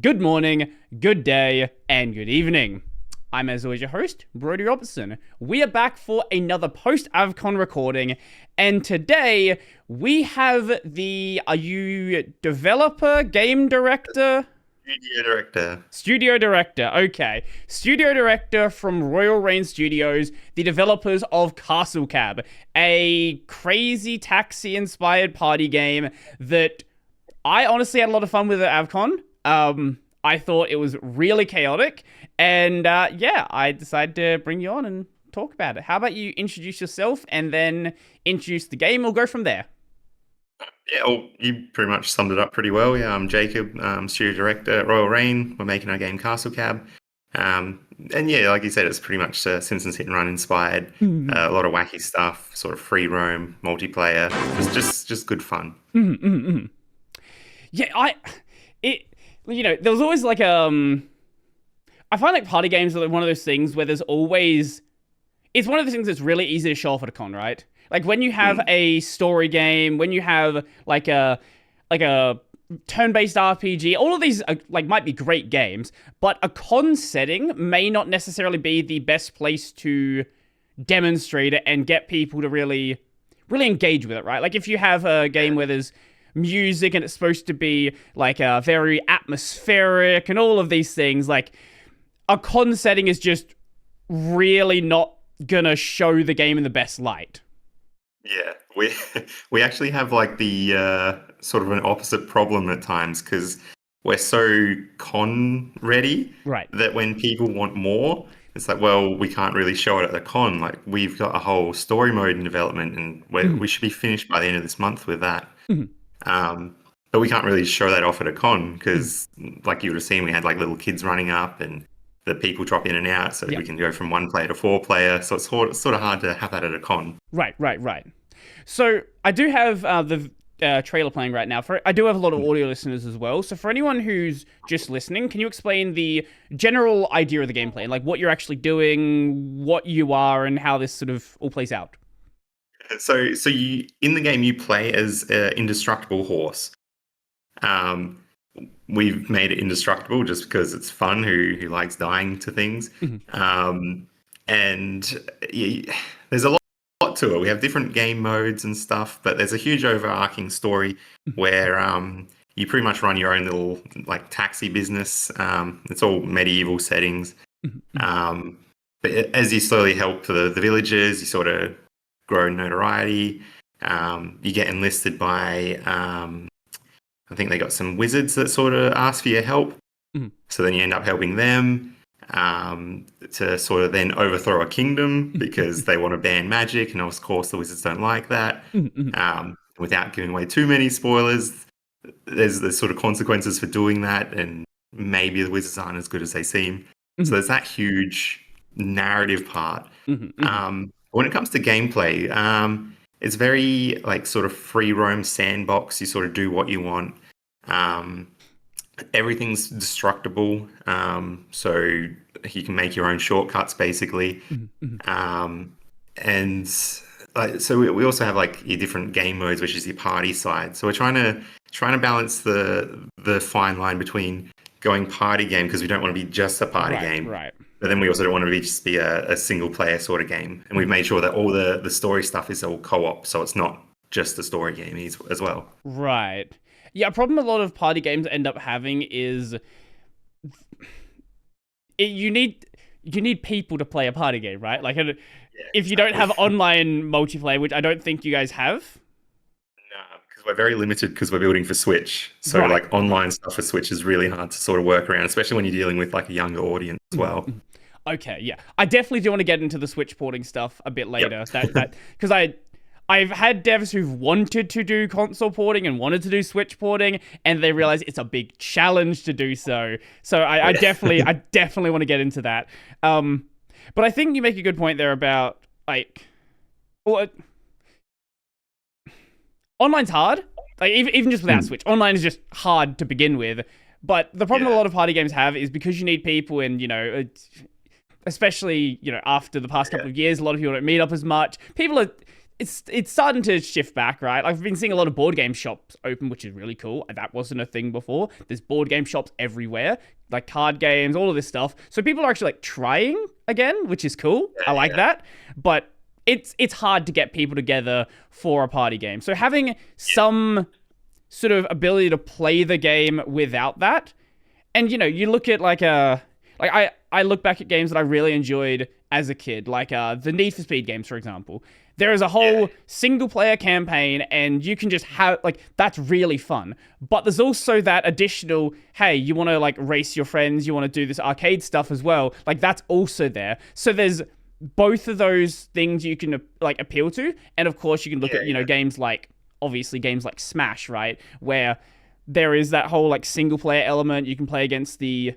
good morning, good day, and good evening. I'm, as always, your host, Brody Robertson. We are back for another post-AvCon recording, and today we have are you developer, game director? Studio director. Studio director, okay. Studio director from Royal Reign Studios, the developers of Castle Cab, a crazy taxi-inspired party game that I honestly had a lot of fun with at AvCon. I thought it was really chaotic, and I decided to bring you on and talk about it. How about you introduce yourself and then introduce the game? We'll go from there. Yeah, well, you pretty much summed it up pretty well. Yeah, I'm Jacob, studio director at Royal Reign. We're making our game Castle Cab. And yeah, like you said, it's pretty much Simpsons Hit and Run inspired. A lot of wacky stuff, sort of free roam, multiplayer. It was just good fun. Yeah, there was always like I find like party games are one of those things where it's one of those things that's really easy to show off at a con, right? Like when you have a story game, when you have like a turn-based RPG, all of these might be great games, but a con setting may not necessarily be the best place to demonstrate it and get people to really engage with it, right? Like if you have a game where there's music and it's supposed to be like very atmospheric and all of these things, like a con setting is just really not gonna show the game in the best light. Yeah, we actually have like the sort of an opposite problem at times because we're so con ready, right? That when people want more, it's like, well, we can't really show it at the con. Like we've got a whole story mode in development, and we should be finished by the end of this month with that. But we can't really show that off at a con because, like you would have seen, we had like little kids running up and the people drop in and out, so we can go from 1 player to 4 player. So it's sort of hard to have that at a con. Right. So I do have the trailer playing right now. I do have a lot of audio listeners as well. So for anyone who's just listening, can you explain the general idea of the gameplay, like what you're actually doing, what you are, and how this sort of all plays out? So you in the game you play as an indestructible horse. We've made it indestructible just because it's fun. Who likes dying to things? There's a lot to it. We have different game modes and stuff, but there's a huge overarching story where you pretty much run your own little like taxi business. It's all medieval settings. But as you slowly help the villagers, you sort of grow notoriety. You get enlisted by I think they got some wizards that sort of ask for your help. So then you end up helping them to sort of then overthrow a kingdom because they want to ban magic, and of course the wizards don't like that. Without giving away too many spoilers, there's sort of consequences for doing that, and maybe the wizards aren't as good as they seem. So there's that huge narrative part. When it comes to gameplay, it's very like sort of free roam sandbox. You sort of do what you want. Everything's destructible, so you can make your own shortcuts basically. And so we also have like your different game modes, which is your party side. So we're trying to balance the fine line between going party game because we don't want to be just a party game, right? But then we also don't want to just be a single player sort of game. And we've made sure that all the story stuff is all co-op, so it's not just a story game as well. Right. Yeah, a problem a lot of party games end up having is you need people to play a party game, right? Like if you don't have online multiplayer, which I don't think you guys have. No, because we're very limited because we're building for Switch. So like online stuff for Switch is really hard to sort of work around, especially when you're dealing with like a younger audience as well. Okay, yeah. I definitely do want to get into the Switch porting stuff a bit later. That because I've had devs who've wanted to do console porting and wanted to do Switch porting, and they realize it's a big challenge to do so. So I definitely want to get into that. But I think you make a good point there about like, online's hard. Like even just without Switch, online is just hard to begin with. But the problem a lot of party games have is because you need people, and especially after the past couple of years, a lot of people don't meet up as much. it's starting to shift back, right? I've been seeing a lot of board game shops open, which is really cool. That wasn't a thing before. There's board game shops everywhere, like card games, all of this stuff. So people are actually like trying again, which is cool. I like that. But it's hard to get people together for a party game. So having some sort of ability to play the game without that, and you look at I look back at games that I really enjoyed as a kid, like the Need for Speed games, for example. There is a whole single player campaign, and you can just have that's really fun. But there's also that additional, hey, you want to like race your friends, you want to do this arcade stuff as well. Like that's also there. So there's both of those things you can like appeal to, and of course you can look at games like obviously games like Smash, right, where there is that whole like single player element. You can play against the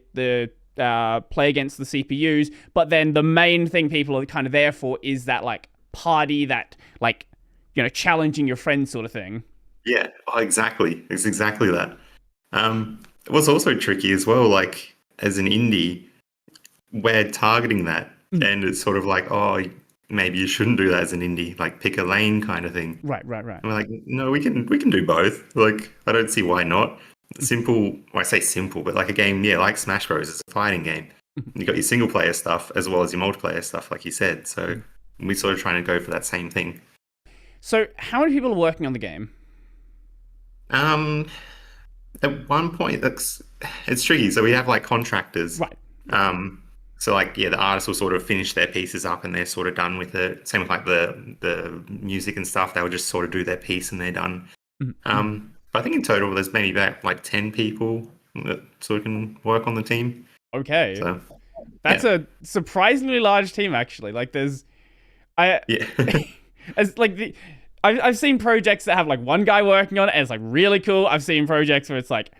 CPUs, but then the main thing people are kind of there for is that like party, that like challenging your friends sort of thing. Yeah, exactly. It's exactly that. What's also tricky as well, like as an indie, we're targeting that, and it's sort of like, oh, maybe you shouldn't do that as an indie, like pick a lane kind of thing. Right. And we're like, no, we can do both. Like, I don't see why not. Simple, well, I say simple, but like a game, like Smash Bros. It's a fighting game. You got your single player stuff as well as your multiplayer stuff, like you said. So we're sort of trying to go for that same thing. So how many people are working on the game? At one point, it's tricky. So we have like contractors. Right. So like, the artists will sort of finish their pieces up and they're sort of done with it. Same with like the music and stuff. They'll just sort of do their piece and they're done. But I think in total there's maybe about like 10 people that sort of can work on the team. Okay. So, that's a surprisingly large team, actually. Like as like I've seen projects that have like one guy working on it and it's like really cool. I've seen projects where it's like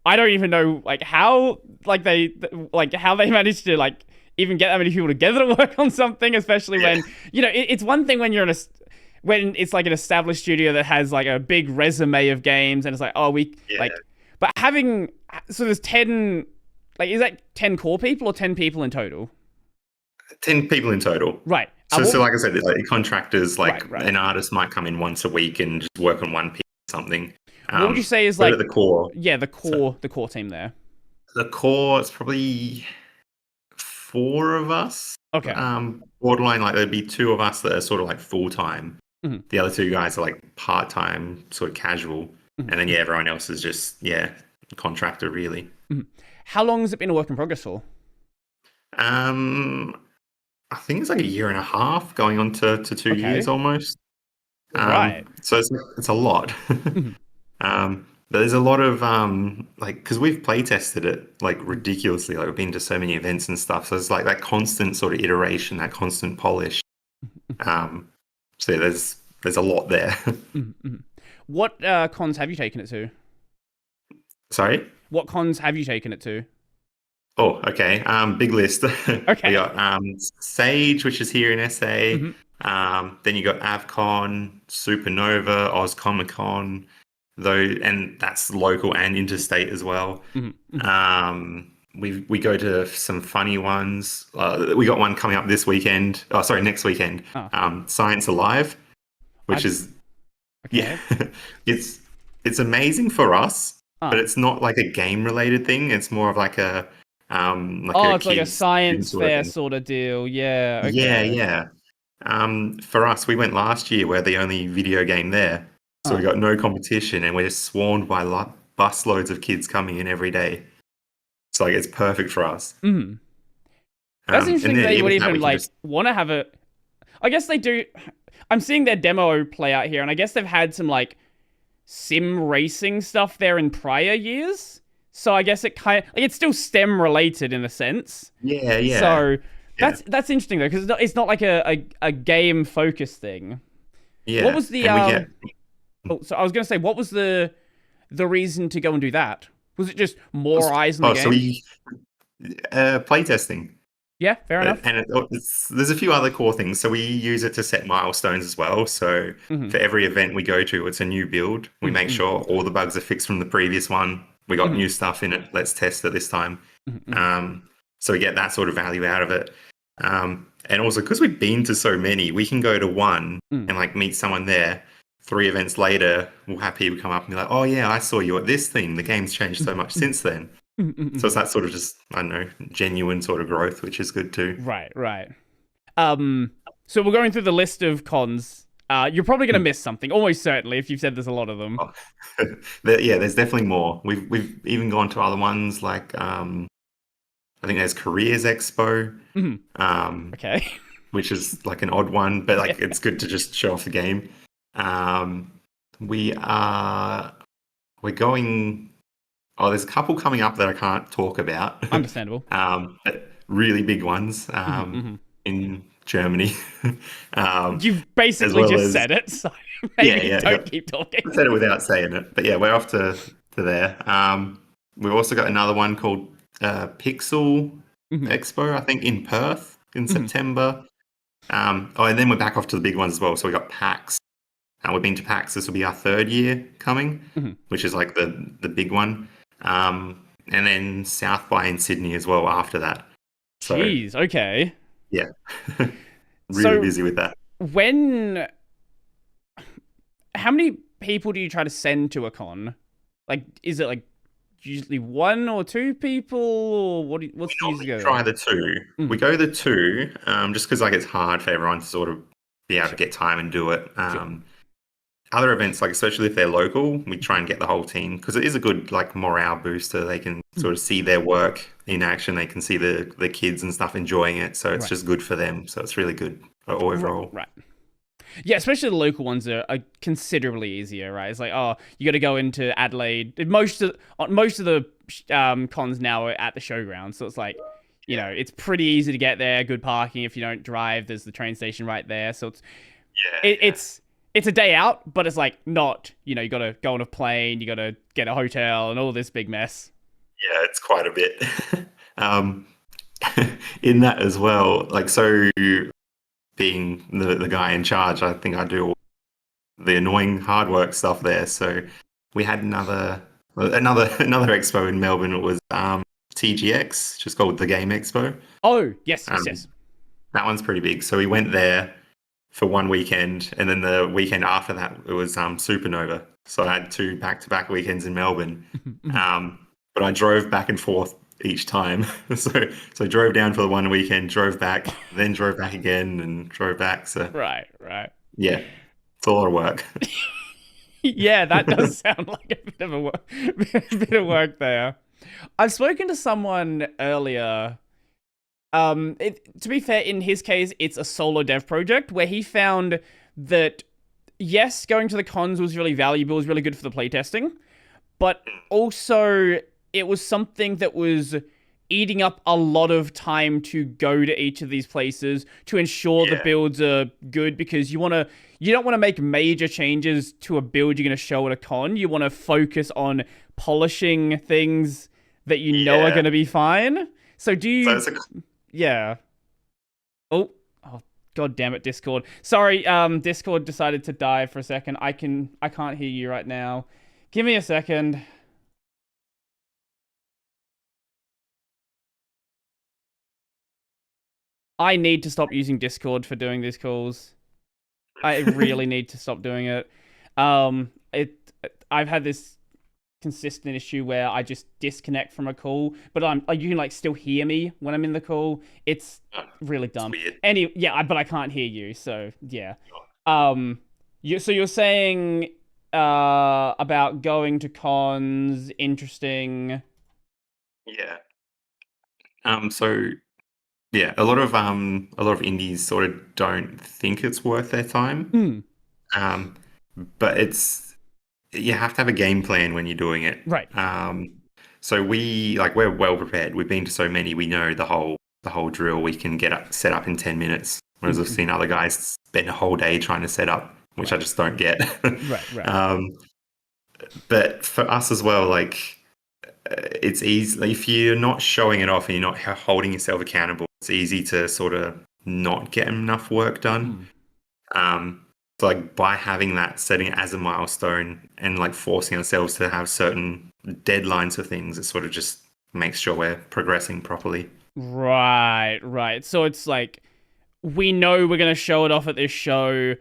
I don't even know like how how they managed to like even get that many people together to work on something, especially when it's one thing when you're in when it's like an established studio that has like a big resume of games and it's like but having so there's 10 is that 10 core people or 10 people in total? 10 people in total. Right. So like I said, like contractors, like an artist might come in once a week and just work on one piece or something. What would you say is like the core? Yeah, the core team there. The core, it's probably 4 of us. Okay. Borderline, like there'd be 2 of us that are sort of like full time. The other 2 guys are like part time, sort of casual, and then everyone else is just contractor really. How long has it been a work in progress for? I think it's like a year and a half, going on to 2 years almost. Right. So it's a lot. But there's a lot of because we've play tested it like ridiculously. Like we've been to so many events and stuff. So it's like that constant sort of iteration, that constant polish. So there's a lot there. What cons have you taken it to? Sorry? What cons have you taken it to? Oh, okay. Big list. Okay. We got Sage, which is here in SA. Then you got AvCon, Supernova, Oz Comic Con, and that's local and interstate as well. We go to some funny ones. We got one coming up this weekend. Oh, sorry, next weekend. Science Alive, which is it's amazing for us, but it's not like a game related thing. It's more of like a it's like a science fair sort of deal. Yeah. Okay. Yeah. For us, we went last year. We're the only video game there, so we got no competition, and we're just swarmed by busloads of kids coming in every day. So like, it's perfect for us. That's interesting. They would even want to have a. I guess they do. I'm seeing their demo play out here, and I guess they've had some like sim racing stuff there in prior years. So I guess it it's still STEM related in a sense. Yeah. So that's interesting though, because it's not like a game focused thing. Yeah. What was the so I was going to say, what was the reason to go and do that? Was it just more eyes on the game? So playtesting. Yeah, fair enough. And there's a few other core things. So we use it to set milestones as well. So for every event we go to, it's a new build. We make sure all the bugs are fixed from the previous one. We got new stuff in it. Let's test it this time. So we get that sort of value out of it. And also because we've been to so many, we can go to one Mm. and like meet someone there. 3 events later, we'll have people come up and be like, "Oh yeah, I saw you at this thing. The game's changed so much since then." So it's that sort of just, I don't know, genuine sort of growth, which is good too. Right, right. So we're going through the list of cons. You're probably gonna miss something, almost certainly, if you've said there's a lot of them. Oh, yeah, there's definitely more. We've even gone to other ones like I think there's Careers Expo, Mhm. um, Okay. which is like an odd one, but Yeah. like it's good to just show off the game. Um, we are we're going. Oh, there's a couple coming up that I can't talk about. Understandable. But really big ones Hmm. in Germany, um, You've as basically well just as said it, so yeah, maybe yeah, don't yep. keep I talking. said it without saying it, but yeah, we're off to there. We've also got another one called Pixel Hmm. Expo, I think, in Perth in Hmm. September. Oh, and then we're back off to the big ones as well. So we got PAX. We've been to PAX. This will be our third year coming, Hmm. which is like the big one. And then South by in Sydney as well after that. So Jeez. Okay. yeah, really So busy with that. when, how many people do you try to send to a con? Like, is it like usually one or two people, or what's the usually Normally go try there? the two. We Mm. go the two, just because like it's hard for everyone to sort of be able to Sure. get time and do it. Sure. Other events, like especially if they're local, we try and get the whole team because it is a good like morale booster. They can Mm. sort of see their work in action. They can see the kids and stuff enjoying it. So it's Right. just good for them. So it's really good overall. Right. Yeah, especially the local ones are considerably easier, right? It's like, oh, you got to go into Adelaide. Most of the cons now are at the showground, so it's like, Yeah, it's pretty easy to get there. Good parking if you don't drive. There's the train station right there, so yeah, it, yeah, it's a day out, but it's like not. You got to go on a plane, you got to get a hotel, and all this big mess. yeah. It's quite a bit. um, in that as well, like so being the guy in charge, I think I do all the annoying hard work stuff there. So we had another expo in Melbourne. It was TGX, just called the Game Expo. Oh yes, yes, Um, yes. that one's pretty big. So we went there for one weekend, and then the weekend after that it was Supernova. So I had two back-to-back weekends in Melbourne. But I drove back and forth each time. So I drove down for the one weekend, drove back, then drove back again, and drove back. So Right, right. yeah, it's a lot of work. Yeah, that does sound like a bit of a bit of work there. I've spoken to someone earlier. To be fair, in his case, it's a solo dev project where he found that yes, going to the cons was really valuable, was really good for the playtesting, but also it was something that was eating up a lot of time to go to each of these places to ensure the Yeah, builds are good because you don't want to make major changes to a build you're going to show at a con. You want to focus on polishing things that you know are yeah. going to be fine. So do So you it's a yeah. Oh, god damn it, Discord. Sorry, Discord decided to die for a second. I can't hear you right now. Give me a second. I need to stop using Discord for doing these calls. I really need to stop doing it. It I've had this consistent issue where I just disconnect from a call, but you can like still hear me when I'm in the call. It's really it's dumb. weird. But I can't hear you, so yeah. So you're saying about going to cons, interesting. Yeah. So yeah, a lot of indies sort of don't think it's worth their time. Mm, Um, but you have to have a game plan when you're doing it. right. So we're well prepared. We've been to so many, we know the whole drill. We can get up set up in 10 minutes. Whereas I've Mhm. seen other guys spend a whole day trying to set up, which I Right. just don't get. Right. um, but for us as well, like it's easy if you're not showing it off and you're not holding yourself accountable. It's easy to sort of not get enough work done. Mm. Um, so like by having that, setting it as a milestone and like forcing ourselves to have certain deadlines for things, it sort of just makes sure we're progressing properly. Right. So it's like we know we're going to show it off at this show.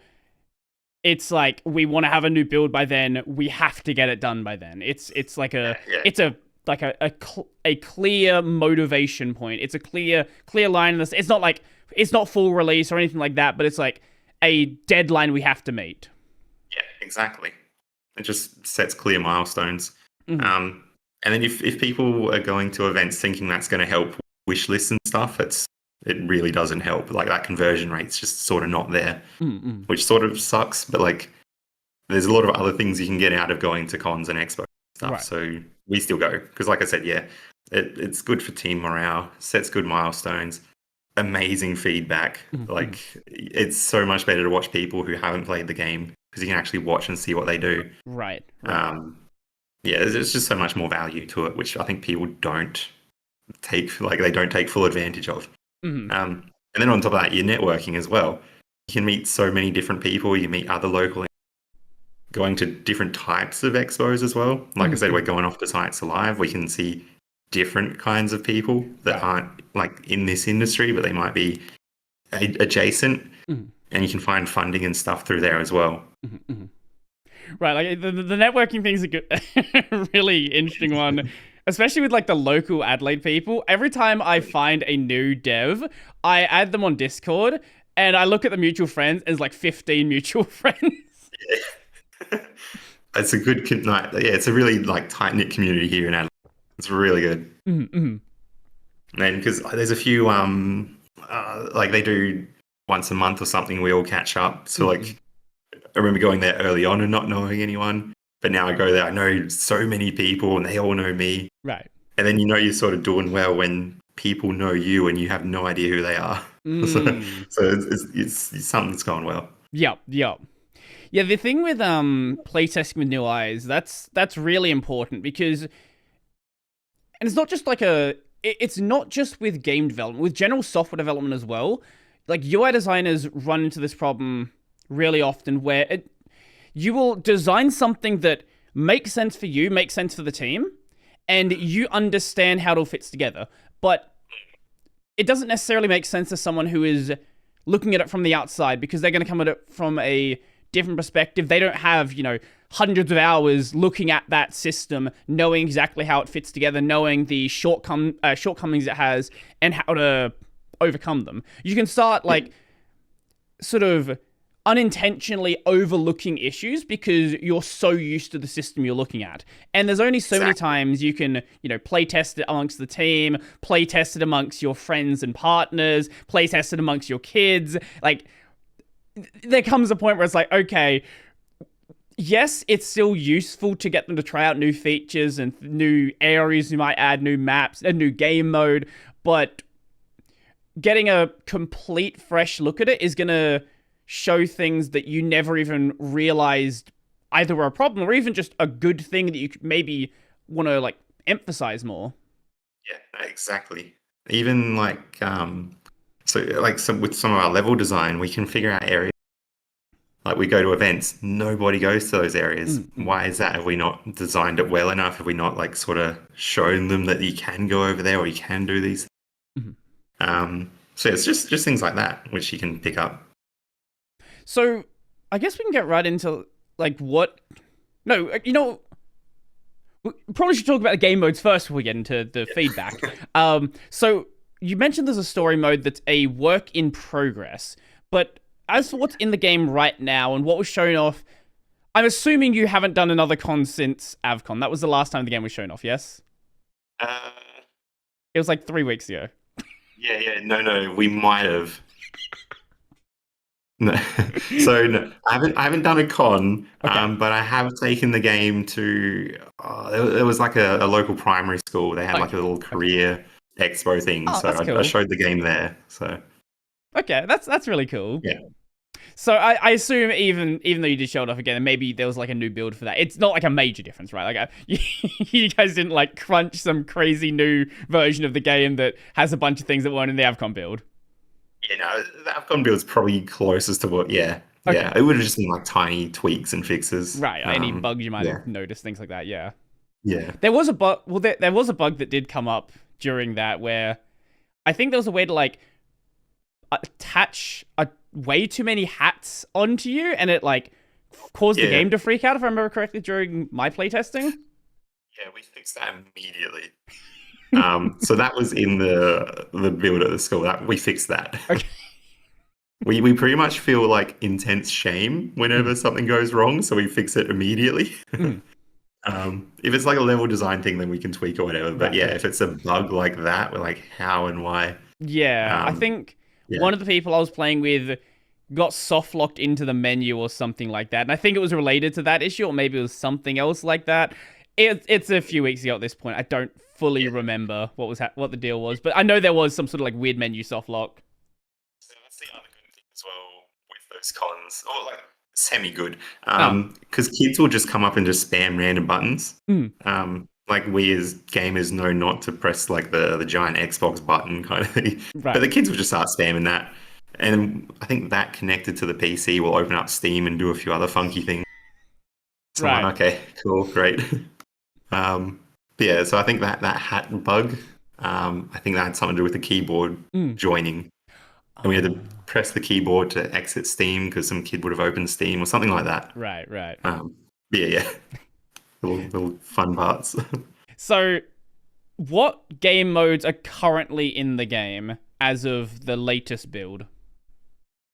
It's like we want to have a new build by then. We have to get it done by then. It's like it's a clear motivation point. It's a clear line in this. It's not like it's not full release or anything like that, but it's like a deadline we have to meet. Yeah, exactly. It just sets clear milestones. Mm-hmm. And then if people are going to events thinking that's going to help wish lists and stuff, it really doesn't help. Like that conversion rate's just sort of not there, which sort of sucks. But like, there's a lot of other things you can get out of going to cons and expos and stuff. Right. So we still go because, like I said, yeah, it's good for team morale, sets good milestones, amazing feedback. Like it's so much better to watch people who haven't played the game because you can actually watch and see what they do. Right. Yeah, there's just so much more value to it, which I think people don't take full advantage of. And then on top of that, you're networking as well. You can meet so many different people. You meet other local, going to different types of expos as well. Like I said, we're going off to Sites Alive. We can see different kinds of people that aren't like in this industry, but they might be adjacent. And you can find funding and stuff through there as well. Right, like the networking thing's a good, really interesting one, especially with like the local Adelaide people. Every time I find a new dev, I add them on Discord and I look at the mutual friends as like 15 mutual friends. Yeah. It's a good night. Yeah, it's a really like tight knit community here in Adelaide. It's really good. And because there's a few like they do once a month or something, we all catch up. So like. I remember going there early on and not knowing anyone, but now I go there, I know so many people and they all know me. Right. And then you're sort of doing well when people know you and you have no idea who they are. So it's something that's going well. Yep. Yeah, the thing with playtesting with new eyes, that's really important because, and it's not just like it's not just with game development, with general software development as well. Like UI designers run into this problem really often where you will design something that makes sense for you, makes sense for the team, and you understand how it all fits together. But it doesn't necessarily make sense to someone who is looking at it from the outside because they're going to come at it from a different perspective. They don't have, hundreds of hours looking at that system, knowing exactly how it fits together, knowing the shortcomings it has, and how to overcome them. You can start, like, sort of unintentionally overlooking issues because you're so used to the system you're looking at. And there's only so many times you can, play test it amongst the team, play test it amongst your friends and partners, play test it amongst your kids. Like, there comes a point where it's like, okay, yes, it's still useful to get them to try out new features and new areas you might add, new maps, a new game mode, but getting a complete fresh look at it is going to show things that you never even realized either were a problem or even just a good thing that you maybe want to like emphasize more. Yeah, exactly. Even like with some of our level design, we can figure out areas. Like we go to events, nobody goes to those areas. Why is that? Have we not designed it well enough? Have we not like sort of shown them that you can go over there or you can do these? So it's just things like that which you can pick up. So I guess we can get right into like what. No, we probably should talk about the game modes first before we get into the feedback. So you mentioned there's a story mode that's a work in progress, but as for what's in the game right now and what was shown off, I'm assuming you haven't done another con since AvCon. That was the last time the game was shown off, yes? It was like 3 weeks ago. Yeah, no, we might have. No. So no, I haven't done a con, but I have taken the game to. There was like a local primary school. They had like a little career expo thing, so cool. I showed the game there. So okay, that's really cool. Yeah. So I assume even though you did show it off again, maybe there was like a new build for that. It's not like a major difference, right? Like you guys didn't like crunch some crazy new version of the game that has a bunch of things that weren't in the AvCon build. Yeah, no, the AvCon build's probably closest to what. Yeah, yeah, it would have just been like tiny tweaks and fixes. Right, any bugs you might have noticed, things like that. Yeah. There was a bug. Well, there was a bug that did come up during that where I think there was a way to like attach way too many hats onto you, and it like caused the Yeah. game to freak out, if I remember correctly, during my playtesting. Yeah, we fixed that immediately. So that was in the build at the school. That we fixed that. Okay. We pretty much feel like intense shame whenever something goes wrong, so we fix it immediately. Mm. If it's like a level design thing, then we can tweak or whatever. But Right, yeah, right. if it's a bug like that, we're like, how and why? Yeah, I Um, think yeah, one of the people I was playing with got soft locked into the menu or something like that, and I think it was related to that issue, or maybe it was something else like that. It's a few weeks ago at this point. I don't fully yeah. remember what the deal was, but I know there was some sort of like weird menu soft lock. So that's the other good thing as well with those cons, or like semi-good, Oh, because kids will just come up and just spam random buttons. mm, Like we as gamers know not to press like the giant Xbox button kind of thing, but right, the kids will just start spamming that. And I think that connected to the PC will open up Steam and do a few other funky things. So I'm right. like, okay, cool, great. Um, but yeah, so I think that hat bug, I think that had something to do with the keyboard Mm. joining. And we had to press the keyboard to exit Steam because some kid would have opened Steam or something like that. Right, right. Yeah, yeah. Little fun parts. So, what game modes are currently in the game as of the latest build?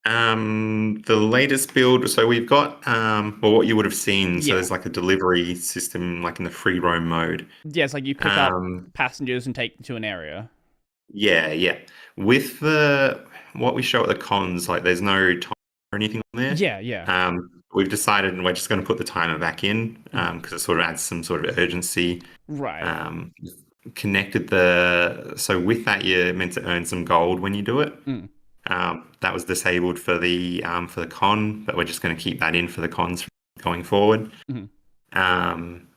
The latest build, so we've got well what you would have seen, so Yeah. there's like a delivery system like in the free roam mode. Yeah, it's like you pick up Um passengers and take them to an area. yeah, yeah. With the what we show at the cons, like there's no time or anything on there. Yeah, yeah. We've decided we're just going to put the timer back in Mm. because it sort of adds some sort of urgency. Right. Um, Connected so with that you're meant to earn some gold when you do it. Mm. That was disabled for the con, but we're just going to keep that in for the cons going forward. Mhm. Um,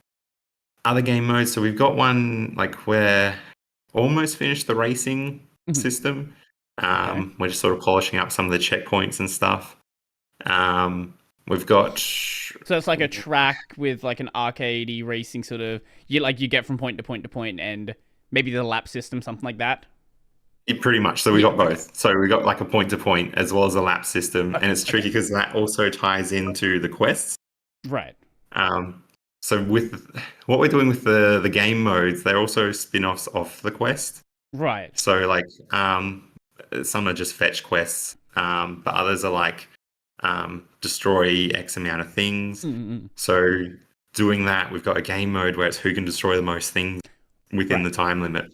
Other game modes, so we've got one like we're almost finished the racing Mhm. system. Okay. We're just sort of polishing up some of the checkpoints and stuff. We've got So it's like a track with like an arcadey racing sort of you get from point to point to point, and maybe the lap system, something like that. pretty much. So we Yeah. got both. So we got like a point to point as well as a lap system, Okay. and it's tricky Okay. because that also ties into the quests. Right. So with what we're doing with the game modes, they're also spin-offs off the quest. Right. So like some are just fetch quests, but others are like destroy X amount of things. Mm-mm. So doing that, we've got a game mode where it's who can destroy the most things within Right. the time limit,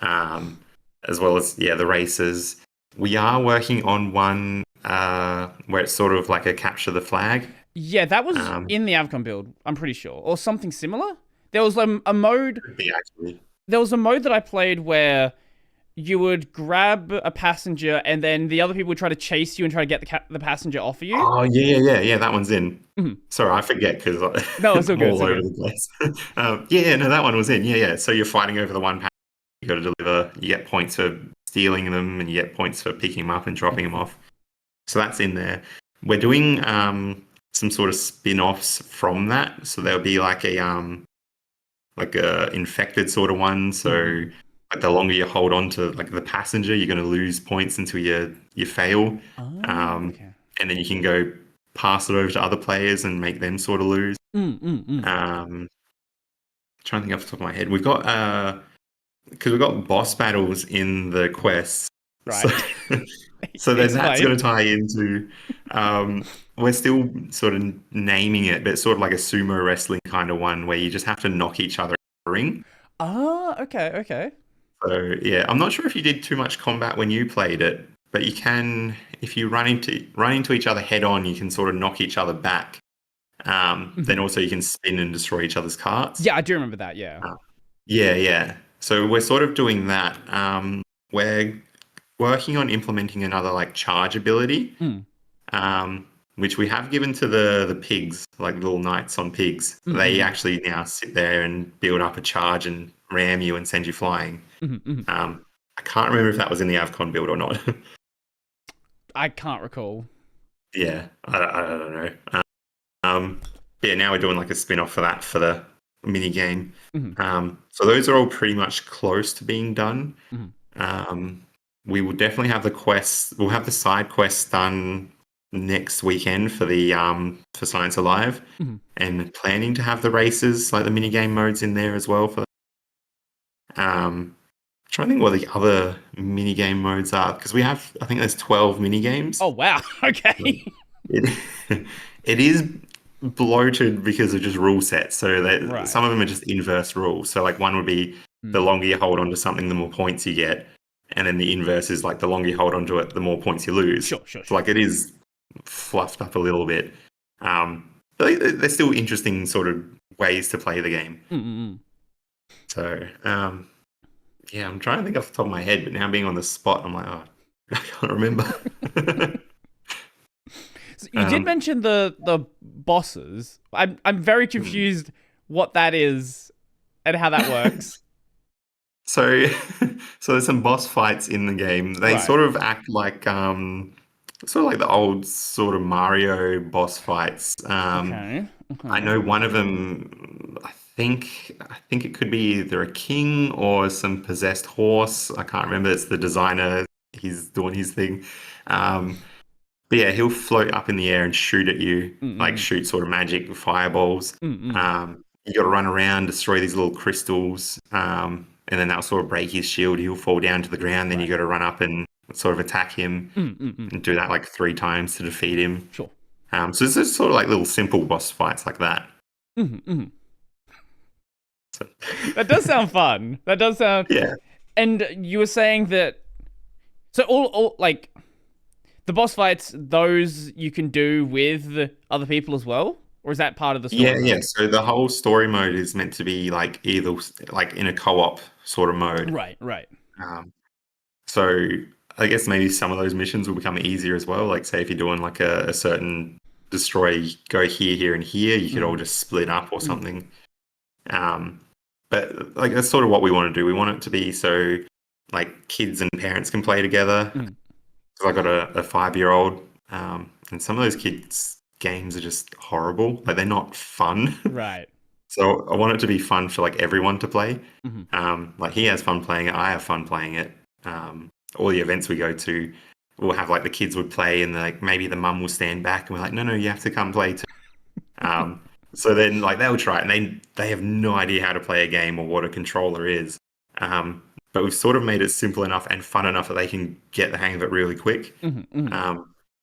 as well as the races. We are working on one where it's sort of like a capture the flag. Yeah, that was Um, in the Avcon build, I'm pretty sure, or something similar. There was a mode. could be actually. There was a mode that I played where you would grab a passenger, and then the other people would try to chase you and try to get the passenger off of you. Oh yeah. That one's in. Mhm. Sorry, I forget because No, it's all I'm good. all It's all over good. the place. Yeah, no, that one was in. Yeah. So you're fighting over the one pack. You got to deliver. You get points for stealing them, and you get points for picking them up and dropping them off. So that's in there. We're doing some sort of spin-offs from that. So there'll be like a infected sort of one. So like the longer you hold on to like the passenger, you're going to lose points until you fail. Oh, okay. And then you can go pass it over to other players and make them sort of lose. Mm. Trying to think off the top of my head, we've got because we've got boss battles in the quests. So, Right. so then that's Explain. going to tie into. We're still sort of naming it, but it's sort of like a sumo wrestling kind of one where you just have to knock each other in the ring. Ah, okay. So yeah, I'm not sure if you did too much combat when you played it, but you can if you run into each other head on, you can sort of knock each other back. Then also you can spin and destroy each other's carts. Yeah, I do remember that. Yeah. Yeah. So we're sort of doing that. We're working on implementing another like charge ability, Mm. which we have given to the pigs, like little knights on pigs. They actually now sit there and build up a charge and ram you and send you flying. I can't remember if that was in the Avcon build or not. I can't recall. Yeah, I don't know. Yeah, now we're doing like a spin-off for that for the mini game. So those are all pretty much close to being done. we will definitely have the quests. We'll have the side quests done next weekend for Science Alive, Mhm. and planning to have the races, like the mini game modes in there as well. For trying to think what the other mini game modes are, because we have, I think there's 12 mini games. Oh wow. Okay. It, it is bloated because of just rule sets. So that some Right. of them are just inverse rules. So like one would be the Mm. longer you hold on to something, the more points you get, and then the inverse is like the longer you hold on to it, the more points you lose. Sure. Sure. So Sure. like it is fluffed up a little bit. But they're still interesting sort of ways to play the game. Mm-mm. So yeah, I'm trying to think off the top of my head, but now being on the spot, I'm like, oh, I can't remember. So you did mention the bosses. I'm very confused what that is and how that works. So, so there's some boss fights in the game. They Right. sort of act like sort of like the old sort of Mario boss fights. Okay. I Okay. know one of them. I think it could be either a king or some possessed horse. I can't remember. It's the designer. He's doing his thing. Um, but yeah, he'll float up in the air and shoot at you, like Mm-mm. shoot sort of magic fireballs. Mm-mm. You got to run around, destroy these little crystals, and then that'll sort of break his shield. He'll fall down to the ground. Then you Right. got to run up and sort of attack him Mm-mm. and do that like 3 times to defeat him. Sure. So it's just sort of like little simple boss fights like that. Mm-hmm. So, That does sound fun. That does sound. yeah, And you were saying that. So all like the boss fights, those you can do with other people as well, or is that part of the yeah, story yeah. mode? So the whole story mode is meant to be like either like in a co-op sort of mode. Right. Right. Um, So I guess maybe some of those missions will become easier as well. Like say if you're doing like a certain destroy, go here, here, and here, you could all Mm. just split up or Mm. something. Um, but like that's sort of what we want to do. We want it to be so like kids and parents can play together. Mm. Because I got a 5-year-old, and some of those kids' games are just horrible. Like they're not fun. Right. So I want it to be fun for like everyone to play. Mm-hmm. Like he has fun playing it, I have fun playing it. All the events we go to, we'll have like the kids would play, and like maybe the mum will stand back, and we're like, no, you have to come play too. Um, so then like they'll try it, and they have no idea how to play a game or what a controller is. But we've sort of made it simple enough and fun enough that they can get the hang of it really quick. Mm-hmm. Mm-hmm.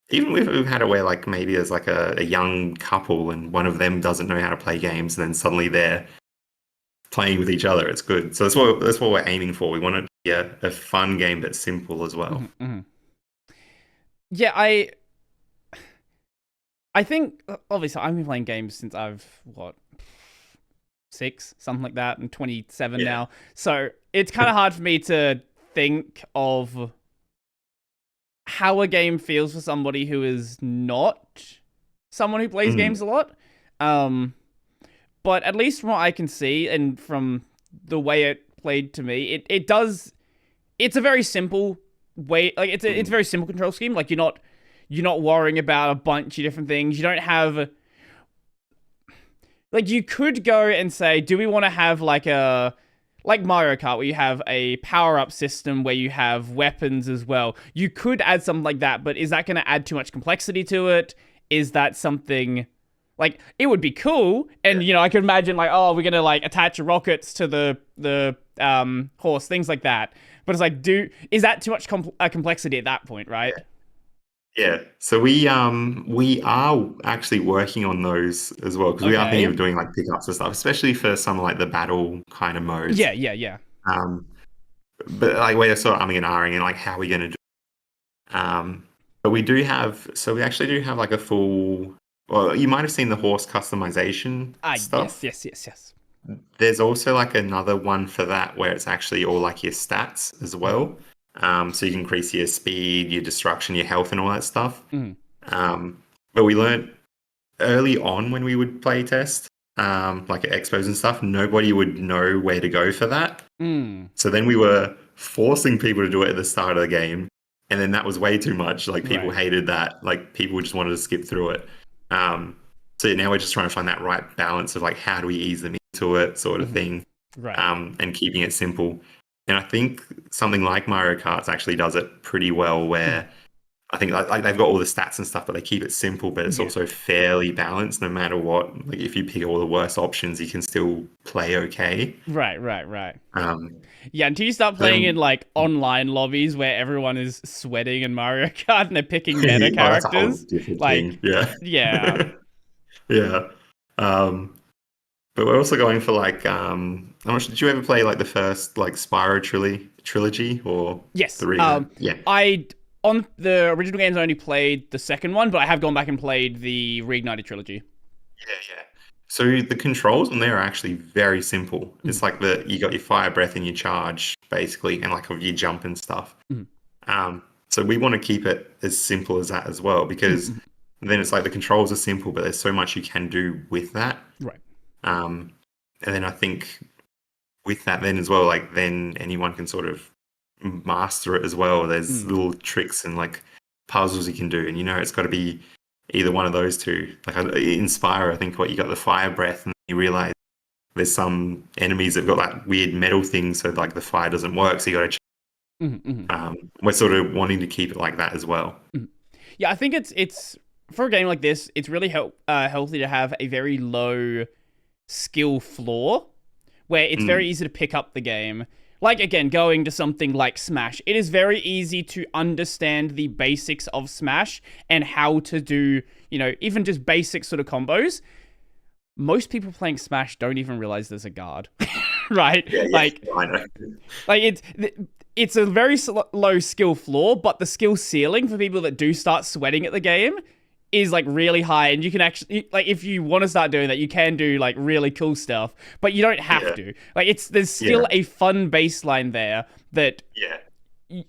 Even we've had it where like maybe there's like a young couple and one of them doesn't know how to play games, and then suddenly they're playing with each other. It's good. So that's what we're aiming for. We want it to be a fun game that's simple as well. Mm-hmm. Mm-hmm. Yeah, I think obviously I've been playing games since I've what 6, something like that. I'm 27 Yeah. now, so it's kind of hard for me to think of how a game feels for somebody who is not someone who plays Mm, games a lot. Um, but at least from what I can see and from the way it played to me, it does. It's a very simple way. Like it's a mm, very simple control scheme. Like you're not worrying about a bunch of different things. You don't have like you could go and say, do we want to have like Mario Kart where you have a power up system where you have weapons as well. You could add something like that, but is that going to add too much complexity to it? Is that something like it would be cool? And I could imagine like, oh, we're gonna like attach rockets to the horse, things like that. But it's like, is that too much complexity at that point, right? yeah. So we are actually working on those as well, because we are thinking Okay. of doing like pickups and stuff, especially for some like the battle kind of modes. Yeah, yeah, yeah. Um, but like we're sort of umming and ahhing and like how are we going to do. But we actually do have like a full. Well, you might have seen the horse customization Ah, yes, stuff. yes, yes, yes. There's also like another one for that where it's actually all like your stats as well. So you can increase your speed, your destruction, your health, and all that stuff. Mm. But we learned early on when we would play test, like at expos and stuff, nobody would know where to go for that. Mm. So then we were forcing people to do it at the start of the game, and then that was way too much. Like people Right. hated that. Like people just wanted to skip through it. So now we're just trying to find that right balance of like how do we ease them into it, sort of Mhm. thing, Right. and keeping it simple. And I think something like Mario Kart actually does it pretty well, Mm. where I think like they've got all the stats and stuff, but they keep it simple, but it's Yeah. also fairly balanced no matter what. Like if you pick all the worst options, you can still play okay. Right, right, right. Um, Yeah, until you start playing in then like online lobbies where everyone is sweating in Mario Kart and they're picking meta oh, that's a whole characters. different Like, thing. Yeah. yeah. Yeah. Um, but we're also going for like I'm not sure, did you ever play like the first like Spyro trilogy or Yes. the yeah. I on the original games I only played the second one, but I have gone back and played the Reignited trilogy. Yeah, yeah. So the controls on there are actually very simple. Mm, It's like you got your fire breath and your charge basically, and like of your jump and stuff. mm, So we want to keep it as simple as that as well, mm, because mm. then it's like the controls are simple, but there's so much you can do with that. Right. Um, and then I think with that then as well, like then anyone can sort of master it as well. There's Mm. little tricks and like puzzles you can do, and it's got to be either one of those two. Like Inspire, I think what you got the fire breath, and you realize there's some enemies that got that weird metal thing, so like the fire doesn't work, so you got to. Mm, mm, We're sort of wanting to keep it like that as well. mm. Yeah, I think it's for a game like this, it's really healthy to have a very low skill floor where it's very Mm, easy to pick up the game. Like, again, going to something like Smash, it is very easy to understand the basics of Smash and how to do, even just basic sort of combos. Most people playing Smash don't even realize there's a guard, right? yeah, yeah, Like, I know. it's a very low skill floor, but the skill ceiling for people that do start sweating at the game is like really high, and you can actually like if you want to start doing that, you can do like really cool stuff, but you don't have Yeah, to. Like there's yeah, still a fun baseline there that yeah,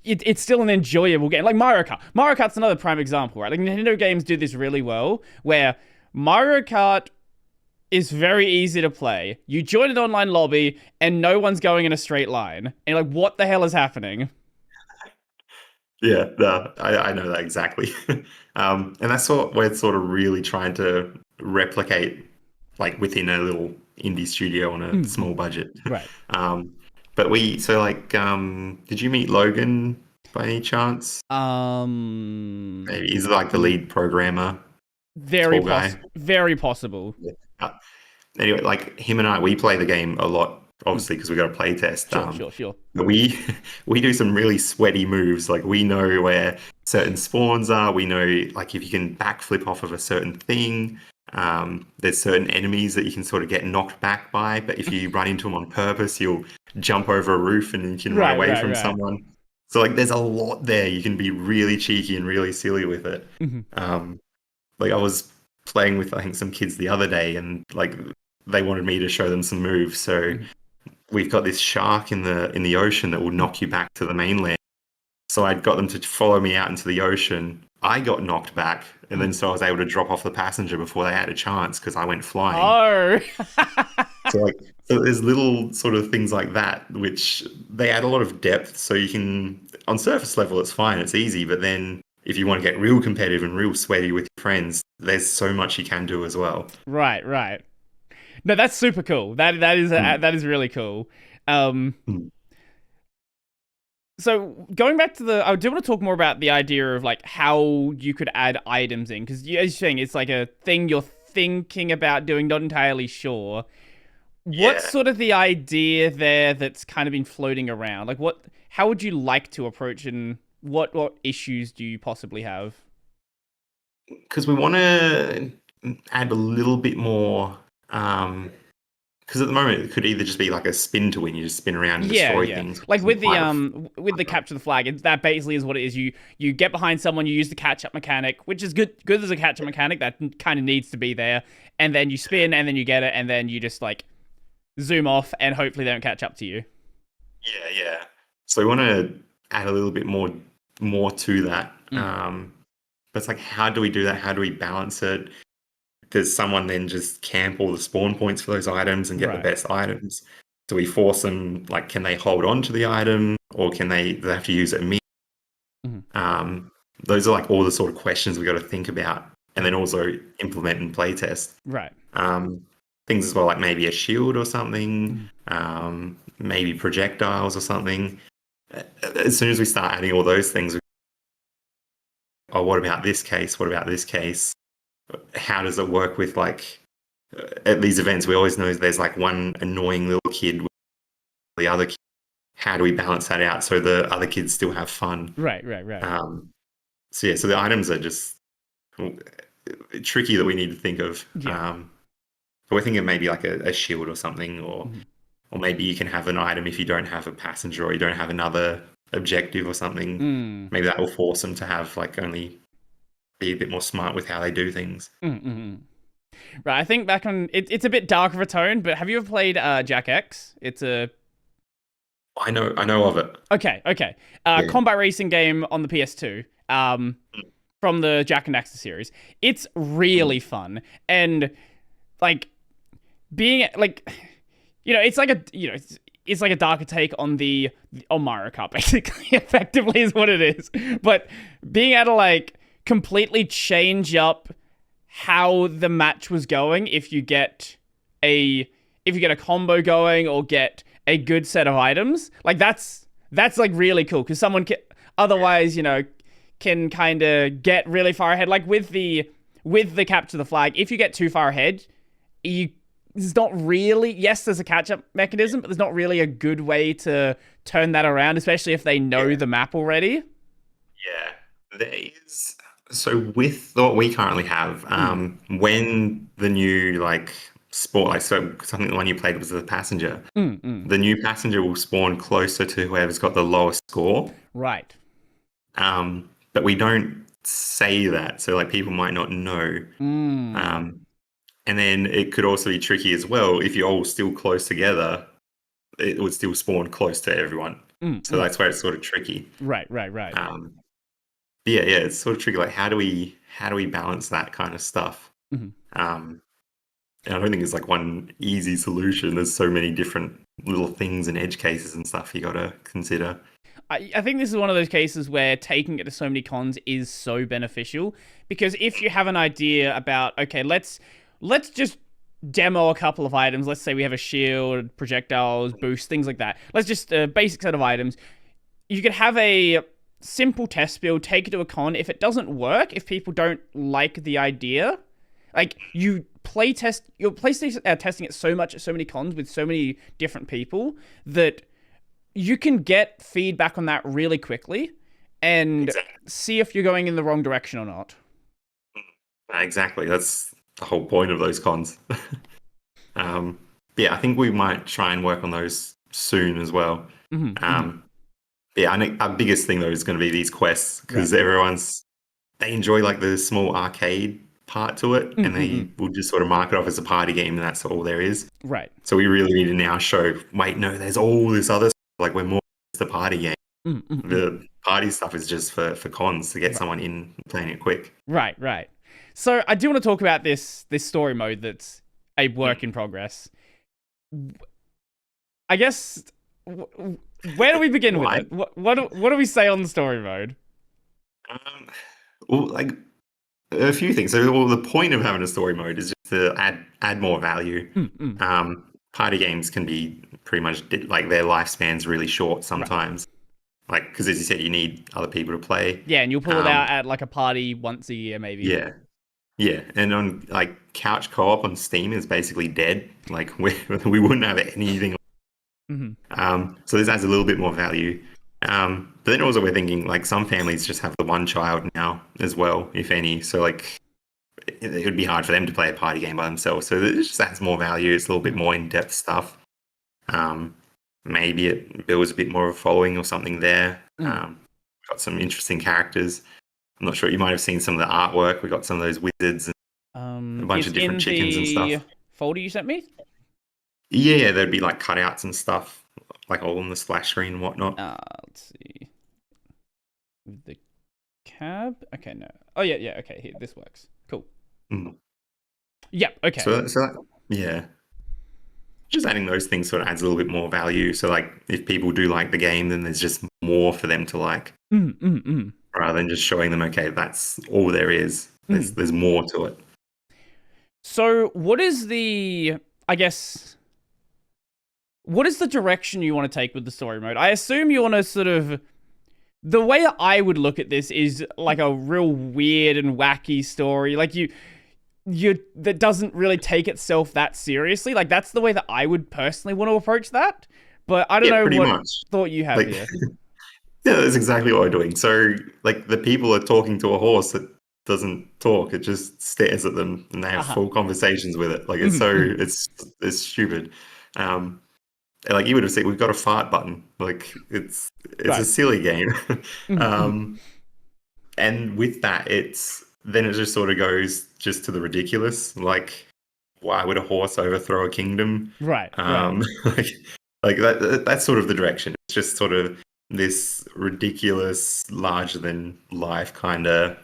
it's still an enjoyable game. Like Mario Kart. Mario Kart's another prime example, right? Like Nintendo games do this really well, where Mario Kart is very easy to play. You join an online lobby and no one's going in a straight line. And you're like, what the hell is happening? yeah. No, I know that exactly. And that's what we're sort of really trying to replicate, like within a little indie studio on a Mm-hmm. small budget. Right. Um, but so like, did you meet Logan by any chance? Maybe he's like the Mm, lead programmer, very tall guy. very possible. Yeah. Anyway, like him and I, we play the game a lot, Mm, obviously, because we got a play test. sure, sure, sure. But we do some really sweaty moves. Like we know where certain spawns are. We know like if you can backflip off of a certain thing. There's certain enemies that you can sort of get knocked back by, but if you run into them on purpose, you'll jump over a roof and you can run Right, away right, from right. someone. So like there's a lot there. You can be really cheeky and really silly with it. Mhm, Um, like I was playing with I think some kids the other day, and like they wanted me to show them some moves. So mhm. we've got this shark in the ocean that will knock you back to the mainland. So I got them to follow me out into the ocean. I got knocked back, and then so I was able to drop off the passenger before they had a chance because I went flying. Oh. So like, so there's little sort of things like that which they add a lot of depth. So you can, on surface level, it's fine, it's easy. But then if you want to get real competitive and real sweaty with your friends, there's so much you can do as well. Right, right. No, that's super cool. Mm. That is really cool. Um, Mm. so going back to I do want to talk more about the idea of like how you could add items in because as you're saying, it's like a thing you're thinking about doing, not entirely sure. What's Yeah. sort of the idea there that's kind of been floating around? Like, how would you like to approach, and what issues do you possibly have? Because we want to add a little bit more. Because at the moment it could either just be like a spin to win, you just spin around and Yeah, destroy yeah. things. Like with the Quite with the capture the flag, that basically is what it is. You get behind someone, you use the catch up mechanic, which is good as a catch up mechanic that kind of needs to be there, and then you spin and then you get it, and then you just like zoom off and hopefully they don't catch up to you. Yeah, yeah. So we want to add a little bit more to that. Mm, But it's like, how do we do that? How do we balance it? Does someone then just camp all the spawn points for those items and get the right. best items? Do we force them? Like, can they hold on to the item, or do they have to use it immediately? Mhm. Those are like all the sort of questions we got to think about, and then also implement and playtest. Right. Um, Things as well, like maybe a shield or something. Mhm. maybe projectiles or something. As soon as we start adding all those things, oh, what about this case? What about this case? How does it work with like at these events? We always know there's like one annoying little kid with the other kid. How do we balance that out so the other kids still have fun? Right. So yeah, so the items are just tricky that we need to think of. Yeah. But we're thinking maybe like a shield or something, Mhm. or maybe you can have an item if you don't have a passenger or you don't have another objective or something. Mm. Maybe that will force them to have like only be a bit more smart with how they do things. Right. I think back on it's a bit darker of a tone, but have you ever played Jack X? It's a I know of it. okay. Yeah. Combat racing game on the PS2. From the Jack and Daxter series. It's really fun, and like being like, it's like a it's like a darker take on on Mario Kart, basically. Effectively is what it is. But being able to like completely change up how the match was going if you get a combo going or get a good set of items, like that's like really cool because someone can otherwise can kind of get really far ahead, like with the capture the flag. If you get too far ahead, there's not really, yes, there's a catch-up mechanism, but there's not really a good way to turn that around, especially if they know the map already. Yeah, there is. So with what we currently have, when the new like sport, like so, because I think the one you played was the passenger. The new passenger will spawn closer to whoever's got the lowest score. Right. But we don't say that, so like people might not know. And then it could also be tricky as well if you're all still close together. It would still spawn close to everyone. So that's where it's sort of tricky. Right. Yeah, it's sort of tricky. Like, how do we balance that kind of stuff? And I don't think it's like one easy solution. There's so many different little things and edge cases and stuff you got to consider. I think this is one of those cases where taking it to so many cons is so beneficial, because if you have an idea about, okay, let's just demo a couple of items. Let's say we have a shield, projectiles, boost, things like that. Let's just a basic set of items. You could have a simple test build, take it to a con. If it doesn't work, if people don't like the idea, like you're testing it so much at so many cons with so many different people that you can get feedback on that really quickly and see if you're going in the wrong direction or not. Exactly. That's the whole point of those cons. Yeah, I think we might try and work on those soon as well. Yeah, I think our biggest thing though is going to be these quests, because they enjoy like the small arcade part to it, and they will just sort of mark it off as a party game, and that's all there is. Right. So we really need to now show, wait, no, there's all this other stuff. Like, we're more the party game. The party stuff is just for cons to get someone in playing it quick. Right. So I do want to talk about this story mode that's a work in progress. I guess, where do we begin with it? What do we say on the story mode? Well, like a few things. So, the point of having a story mode is just to add more value. Party games can be pretty much like their lifespan's really short sometimes. Like, because as you said, you need other people to play. Yeah, and you'll pull it out at like a party once a year, maybe. Yeah, and on like couch co-op on Steam is basically dead. Like we wouldn't have anything. So this adds a little bit more value. But then also we're thinking like some families just have the one child now as well, if any. So like it would be hard for them to play a party game by themselves. So it just adds more value. It's a little bit more in-depth stuff. Maybe it builds a bit more of a following or something there. Got some interesting characters. I'm not sure. You might have seen some of the artwork. We got some of those wizards and a bunch of different chickens and stuff. Folder you sent me? Yeah, there'd be like cutouts and stuff, like all on the splash screen and whatnot. Let's see. The cab? Okay, no. Oh, yeah, okay, here, this works. Cool. Yep, okay. So yeah. Just adding those things sort of adds a little bit more value. So, like, if people do like the game, then there's just more for them to like. Rather than just showing them, okay, that's all there is. There's more to it. So, what is the, I guess, what is the direction you want to take with the story mode? I assume you want to sort of the way that I would look at this is like a real weird and wacky story. Like you that doesn't really take itself that seriously. Like that's the way that I would personally want to approach that. But I don't Yeah, know pretty what much. thought you have Like, here. yeah, that's exactly what we're doing. So, like, the people are talking to a horse that doesn't talk; it just stares at them, and they have Uh-huh. full conversations with it. Like, Mhm, mhm. it's stupid. Um, like you would have said, we've got a fart button. Like, it's a Right. silly game. Mhm, mhm. um, and with that, then it just sort of goes just to the ridiculous. Like, why would a horse overthrow a kingdom? Right, right. Um, like, like that's sort of the direction. It's just sort of this ridiculous, larger than life kind of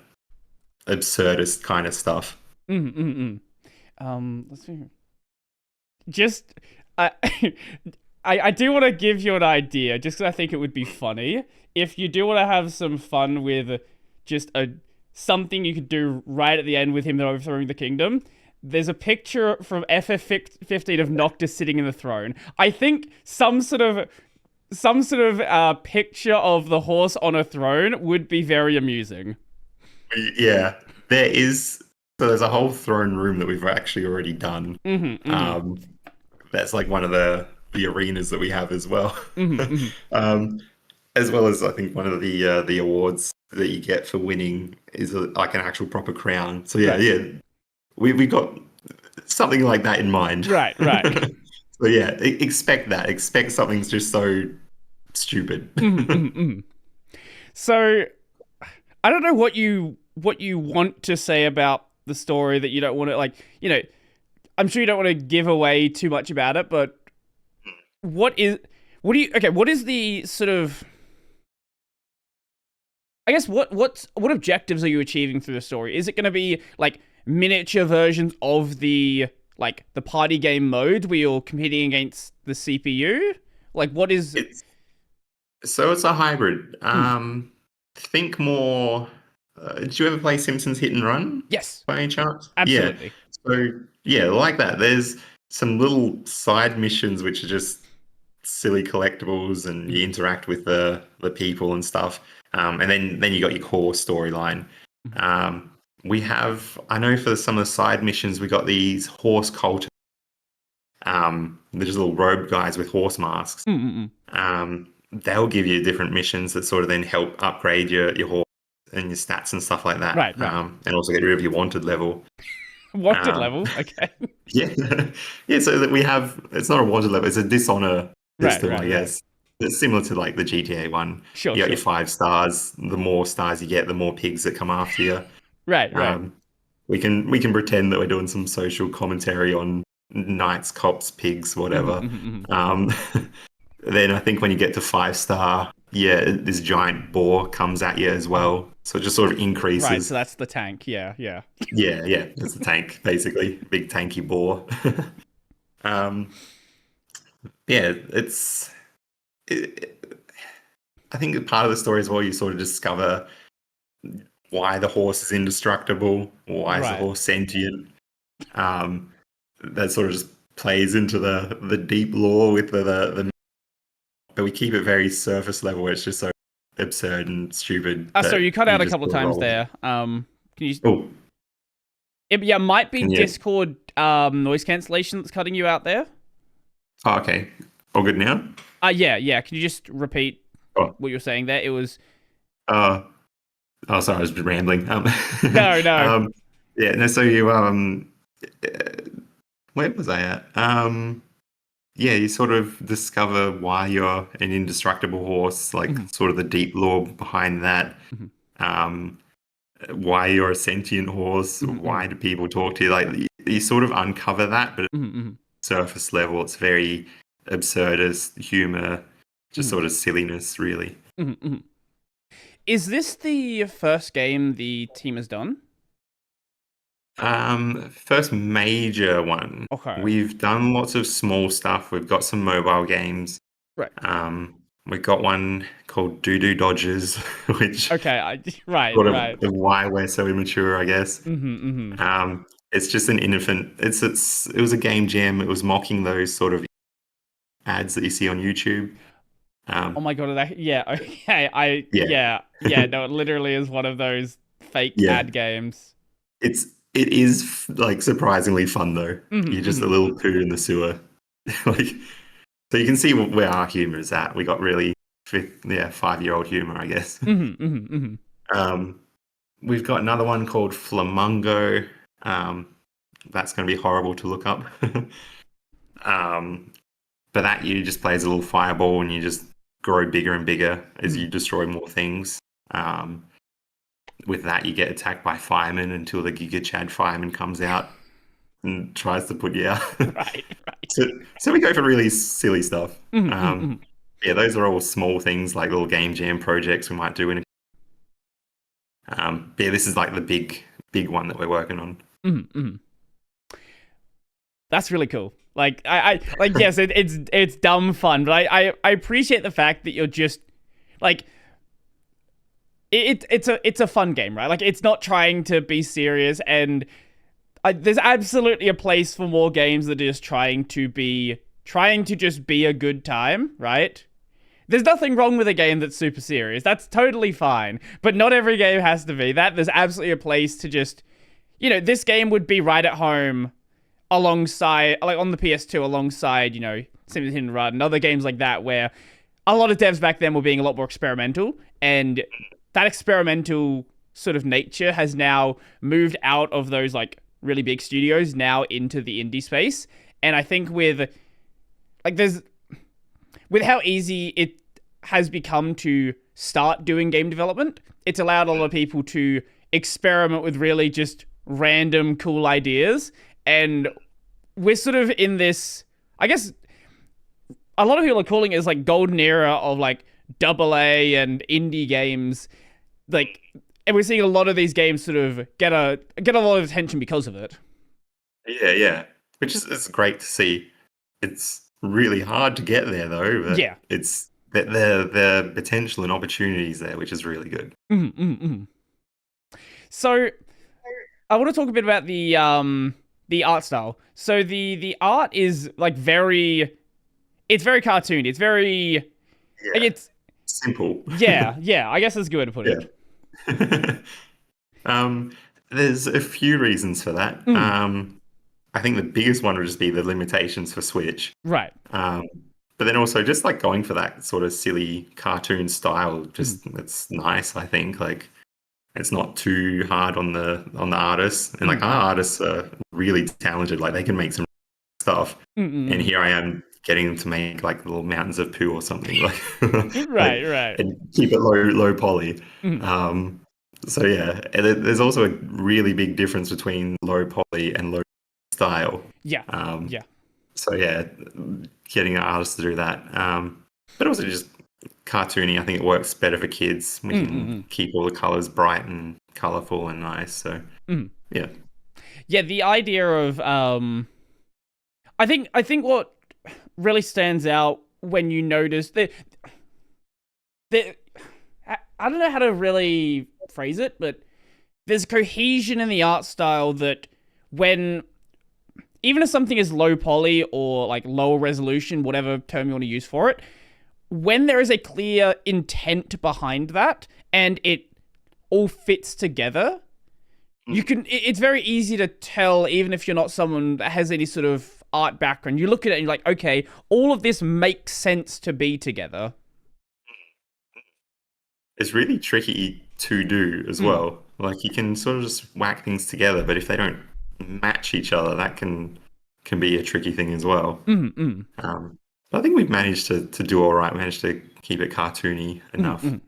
absurdist kind of stuff. Let's see. Just, I, I do want to give you an idea, just because I think it would be funny if you do want to have some fun with just a something you could do right at the end with him overthrowing the kingdom. There's a picture from FF15 of Noctis sitting in the throne. I think some sort of picture of the horse on a throne would be very amusing. Yeah, there is. So there's a whole throne room that we've actually already done. Mm-hmm, mm-hmm, Um, that's like one of the arenas that we have as well. mm-hmm, mm-hmm. um, as well as I think one of the awards that you get for winning is like an actual proper crown. So yeah, Right, yeah, we got something like that in mind. right, right. So yeah, expect that. Expect something's just so stupid. Mm-hmm, mm-hmm, mm-hmm. So I don't know what you want to say about the story that you don't want to like. I'm sure you don't want to give away too much about it, but what is the sort of I guess what objectives are you achieving through the story? Is it going to be like miniature versions of the party game mode where you're competing against the CPU? Like what is It's so it's a hybrid. mm, Think more. Did you ever play Simpsons Hit and Run yes, by any chance? Yeah. absolutely. So yeah, like that. There's some little side missions which are just silly collectibles, and you Mhm, interact with the people and stuff. And then you got your core storyline. mhm, Um, we have, I know for some of the side missions, we got these horse cult. They're just little robe guys with horse masks. mm, mm, mm. They'll give you different missions that sort of then help upgrade your horse and your stats and stuff like that. Right, right. And also get rid of your wanted level. Wanted Um, level, okay. yeah, yeah. So that we have, it's not a wanted level; it's a dishonor Right, system, right, I right. guess. It's similar to like the GTA one. Sure, You got your sure. 5 stars. The more stars you get, the more pigs that come after you. Right, right. Um, we can pretend that we're doing some social commentary on knights, cops, pigs, Mhm, whatever. mhm, mhm. Um, then I think when you get to 5 star, yeah, this giant boar comes at you as Uh-huh. well. So it just sort of Right, so increases. that's the tank. Yeah, yeah. Yeah, yeah, it's a tank basically, big tanky boar. um, yeah, I think part of the story as well, you sort of discover why the horse is indestructible, why is the Right. horse sentient. Um, that sort of just plays into the deep lore with the but we keep it very surface level where it's just so absurd and stupid So that you cut you out a just couple sort of times roll with it. there. Can you Oh, yeah, might be can you? Discord noise cancellation that's cutting you out there. Oh, okay. All good now? Yeah, yeah. Can you just repeat Oh, what you're saying there? It was uh, oh, sorry, I was just rambling. no, no. um, yeah, no, so you, uh, where was I at? Yeah, you sort of discover why you're an indestructible horse, like Mhm, sort of the deep lore behind that. mhm, Um, why you're a sentient horse, mhm, mhm, why do people talk to you? Like you sort of uncover that, but at mhm, mhm, surface level, it's very absurdist humor, just mhm, sort of silliness, really. mhm, mhm. Is this the first game the team has done? First major one. Okay. We've done lots of small stuff. We've got some mobile games. Right. We've got one called Doo Doo Dodgers, which Okay. Right. sort of Right. why we're so immature, I guess. Mhm. Mhm. It's just an infant. It was a game jam. It was mocking those sort of ads that you see on YouTube. Oh Um, my god, yeah, okay. yeah, Yeah, no, it literally is one of those fake yeah. ad games. It is like surprisingly fun though. Hmm You're just a hmm little poo in the sewer, like so you can see where our humor is at. We got really 5-year-old humor, I guess. hmm Um, we've got another one called Flamingo. Um, that's going to be horrible to look up. um, but that you just play as a little fireball and you just grow bigger and bigger as hmm you destroy more things. Um, with that, you get attacked by firemen until the Giga Chad fireman comes out and tries to put you out. Right, right. so, so we go for really silly stuff. Hmm Yeah, those are all small things like little game jam projects we might do in. Yeah, this is like the big one that we're working on. hmm That's really cool. Like I like yes, it's dumb fun, but I appreciate the fact that you're just like it's a fun game, right? Like it's not trying to be serious, and there's absolutely a place for more games that are just trying to just be a good time, right? There's nothing wrong with a game that's super serious. That's totally fine. But not every game has to be that. There's absolutely a place to just, this game would be right at home alongside, like on the PS2, alongside, Simpsons Hit and Run and other games like that, where a lot of devs back then were being a lot more experimental. And that experimental sort of nature has now moved out of those like really big studios now into the indie space. And I think with how easy it has become to start doing game development, it's allowed a lot of people to experiment with really just random cool ideas. And we're sort of in this, I guess, a lot of people are calling it as like golden era of like AA and indie games. Like, and we're seeing a lot of these games sort of get a lot of attention because of it. Yeah, which is it's great to see. It's really hard to get there though, but Yeah. it's the potential and opportunities there, which is really good. Mm-hmm. So I want to talk a bit about the art style. So the art is like it's very cartoony. It's very like Yeah, it's simple. yeah. I guess that's a good way to put it. Yeah. um, there's a few reasons for that. Mm, I think the biggest one would just be the limitations for Switch. right. Um, but then also just like going for that sort of silly cartoon style, Mm, just it's nice. I think like it's not too hard on the artists, and like mm, our artists are really talented. Like they can make some stuff, and mm. here I am getting them to make like little mountains of poo or something like like Right. and keep it low poly. Mm, Um, so yeah, and there's also a really big difference between low poly and low style. yeah. Um, Yeah. so yeah, getting an artist to do that. But also just cartoony. I think it works better for kids. We can Mm. keep all the colors bright and colorful and nice. So Mm. yeah, Yeah, the idea of I think what really stands out when you notice the I don't know how to really phrase it, but there's cohesion in the art style that when even if something is low poly or like lower resolution, whatever term you want to use for it, when there is a clear intent behind that and it all fits together, it's very easy to tell, even if you're not someone that has any sort of art background. You look at it and you're like, okay, all of this makes sense to be together. it's really tricky to do as Mm, well. Like you can sort of just whack things together, but if they don't match each other, that can be a tricky thing as well. mm, mm, But I think we've managed to do all right. Managed to keep it cartoony mm, enough. mm.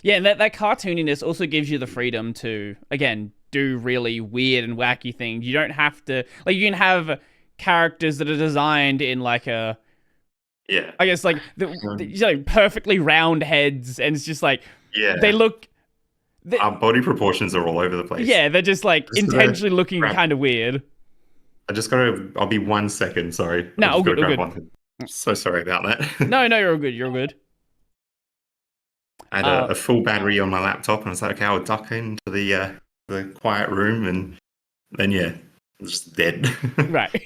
Yeah, and that cartooniness also gives you the freedom to, again, do really weird and wacky things. You don't have to, like, you can have characters that are designed in like Yeah, I guess like um, perfectly round heads, and it's just like they yeah. look, they, Our body proportions are all over the place. yeah, they're just like Just gotta intentionally looking grab. kind of weird. I just gotta. I'll be 1 second. Sorry, No, I've all just got to good, all grab good. one thing. So sorry about that. No, you're all good, you're all good. I had Uh, a full battery on my laptop, and I was like, okay, I'll duck into the quiet room, and then yeah, it's just dead. right.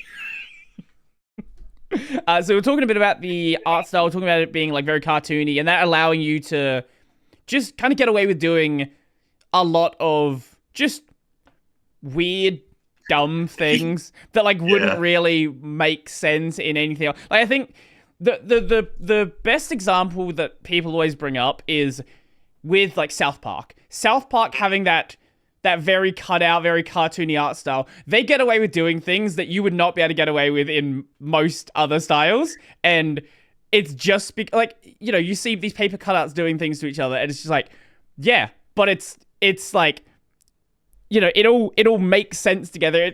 So we're talking a bit about the art style. We're talking about it being like very cartoony, and that allowing you to just kind of get away with doing a lot of just weird, dumb things that like wouldn't Yeah. really make sense in anything else. Like I think the best example that people always bring up is with like South Park. South Park having that very cut out, very cartoony art style. They get away with doing things that you would not be able to get away with in most other styles, and it's just like, you know, you see these paper cutouts doing things to each other, and it's just like, yeah, but it's like, you know, it all makes sense together.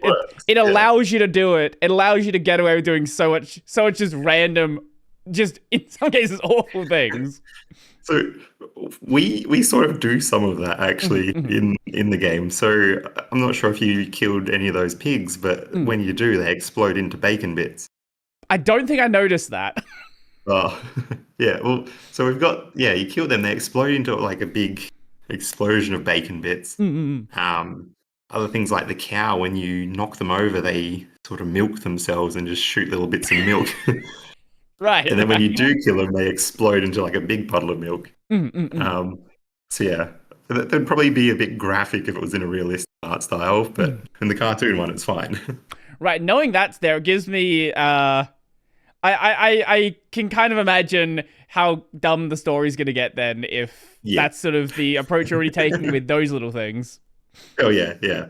It allows you to do it. It allows you to get away with doing so much just random, just in some cases awful things. So we sort of do some of that actually in the game. So I'm not sure if you killed any of those pigs, but when you do, they explode into bacon bits. I don't think I noticed that. Oh, yeah. Well, so we've got, yeah, you kill them, they explode into like a big explosion of bacon bits. Other things like the cow, when you knock them over, they sort of milk themselves and just shoot little bits of milk. Right. And then when you do kill them, they explode into like a big puddle of milk. So yeah, that'd probably be a bit graphic if it was in a realistic art style, but in the cartoon one, it's fine. Right. Knowing that's there, it gives me I can kind of imagine how dumb the story's gonna get then if that's sort of the approach you're already taking with those little things. Oh yeah, yeah.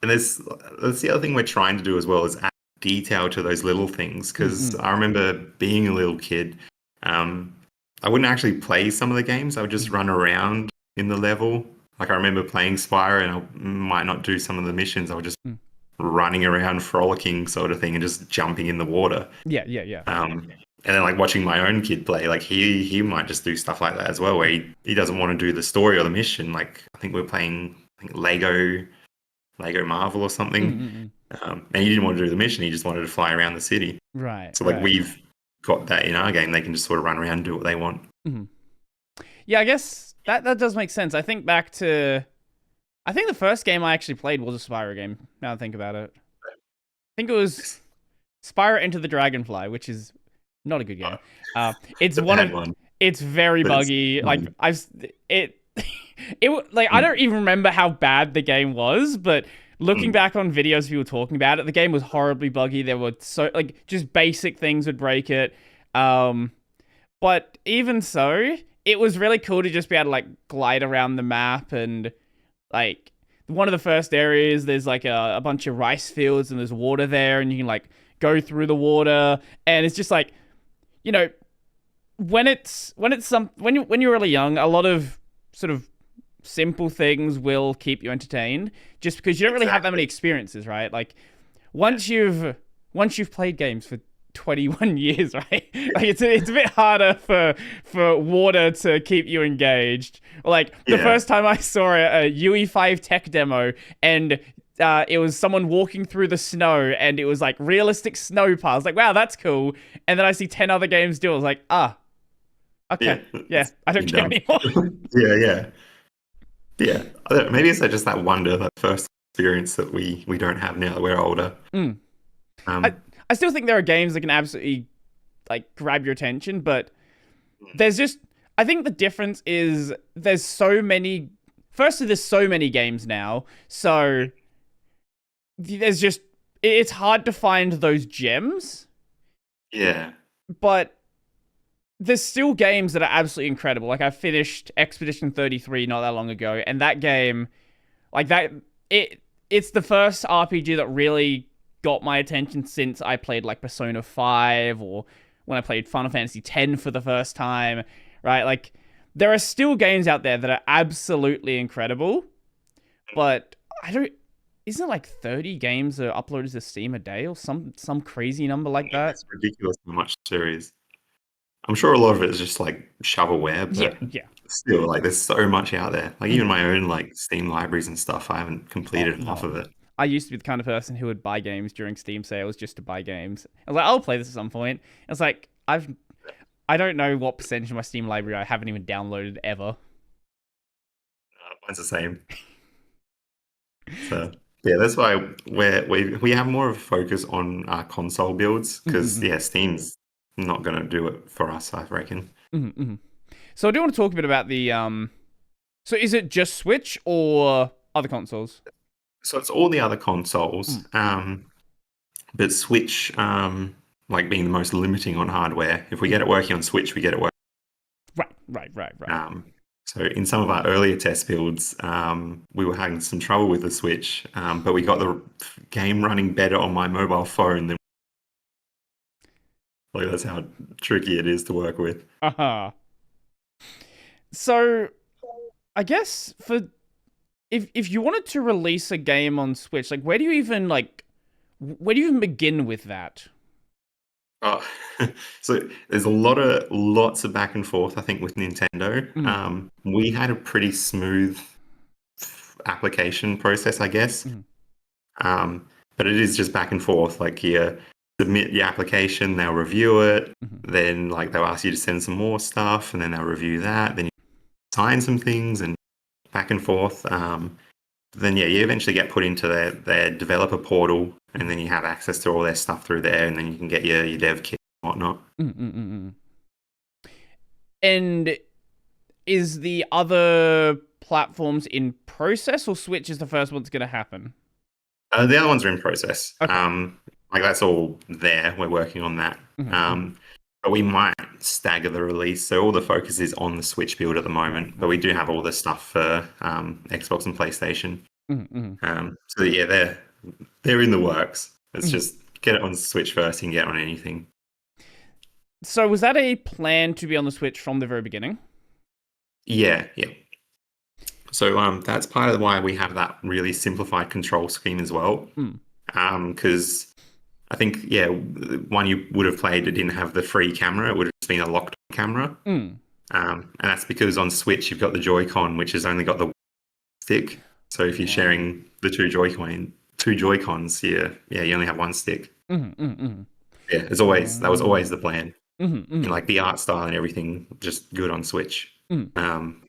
And that's the other thing we're trying to do as well is add detail to those little things. Because I remember being a little kid, I wouldn't actually play some of the games. I would just run around in the level. Like I remember playing Spyro, and I might not do some of the missions. I would just running around, frolicking sort of thing, and just jumping in the water. Yeah. And then like watching my own kid play, like he might just do stuff like that as well, where he doesn't want to do the story or the mission. Like I think we're playing Lego Marvel or something, and he didn't want to do the mission. He just wanted to fly around the city. Right. So like we've got that in our game. They can just sort of run around and do what they want. Yeah, I guess that does make sense. I think the first game I actually played was a Spyro game. Now I think about it, I think it was Spyro Into the Dragonfly, which is not a good game. It's it's very buggy. Like it like I don't even remember how bad the game was, but looking back on videos of people talking about it, the game was horribly buggy. There were so like just basic things would break it. But even so, it was really cool to just be able to like glide around the map, and like one of the first areas there's like a bunch of rice fields and there's water there, and you can like go through the water, and it's just like, you know, when you're really young, a lot of sort of simple things will keep you entertained just because you don't really have that many experiences, right? Like once you've played games for 21 years, right? Like it's a bit harder for water to keep you engaged. Like the first time I saw a UE5 tech demo, and it was someone walking through the snow, and it was like realistic snow paths. Like, wow, that's cool. And then I see 10 other games do it. I was like, okay, yeah, I don't care anymore. Yeah. Maybe it's just that wonder, that first experience that we don't have now that we're older. I still think there are games that can absolutely like grab your attention, but I think the difference is there's so many games now, so it's hard to find those gems. Yeah. But there's still games that are absolutely incredible. Like I finished Expedition 33 not that long ago, and that game, like that, it's the first RPG that really got my attention since I played like Persona 5 or when I played Final Fantasy X for the first time, right? Like there are still games out there that are absolutely incredible, but isn't it like 30 games that are uploaded to Steam a day or some crazy number like that? It's ridiculous how much there is. I'm sure a lot of it is just like shovelware, but still, like there's so much out there. Like even my own like Steam libraries and stuff, I haven't completed half of it. I used to be the kind of person who would buy games during Steam sales just to buy games. I was like, I'll play this at some point. I was like, I don't know what percentage of my Steam library I haven't even downloaded ever. Mine's the same. So Yeah, that's why we have more of a focus on our console builds because Mm-hmm, yeah, Steam's not gonna do it for us, I reckon. mm-hmm. So I do want to talk a bit about the So is it just Switch or other consoles? So it's all the other consoles, Mm. but Switch, like being the most limiting on hardware. If we get it working on Switch, we get it working. Right. Um, so in some of our earlier test builds, we were having some trouble with the Switch, but we got the game running better on my mobile phone than like that's how tricky it is to work with. Uh-huh. So I guess for if you wanted to release a game on Switch, like where do you even begin with that? Oh, so there's lots of back and forth, I think, with Nintendo. Mm, We had a pretty smooth application process, I guess. mm, Um, but it is just back and forth. Like you submit your application, they'll review it, mm. then like they'll ask you to send some more stuff, and then they'll review that. Then you sign some things and back and forth. Then yeah, you eventually get put into their developer portal, and then you have access to all their stuff through there, and then you can get your dev kit and whatnot. Mm. And is the other platforms in process, or Switch is the first one that's going to happen? The other ones are in process. Okay. Like that's all there. We're working on that. Mm-hmm. But we might stagger the release. So all the focus is on the Switch build at the Right. moment. But we do have all the stuff for Xbox and PlayStation. Mm-hmm. So yeah, they're in the works. It's Mm. just get it on Switch first and get on anything. So was that a plan to be on the Switch from the very beginning? Yeah. So that's part of why we have that really simplified control scheme as well. Mm. Because I think yeah, the one you would have played it didn't have the free camera. It would have just been a locked camera. Mm. And that's because on Switch you've got the Joy-Con, which has only got the stick. So if you're Right. sharing the two Joy-Cons, yeah, you only have one stick. Mm. Yeah, that was always the plan. And Mm. like the art style and everything, just good on Switch. Mm. Um,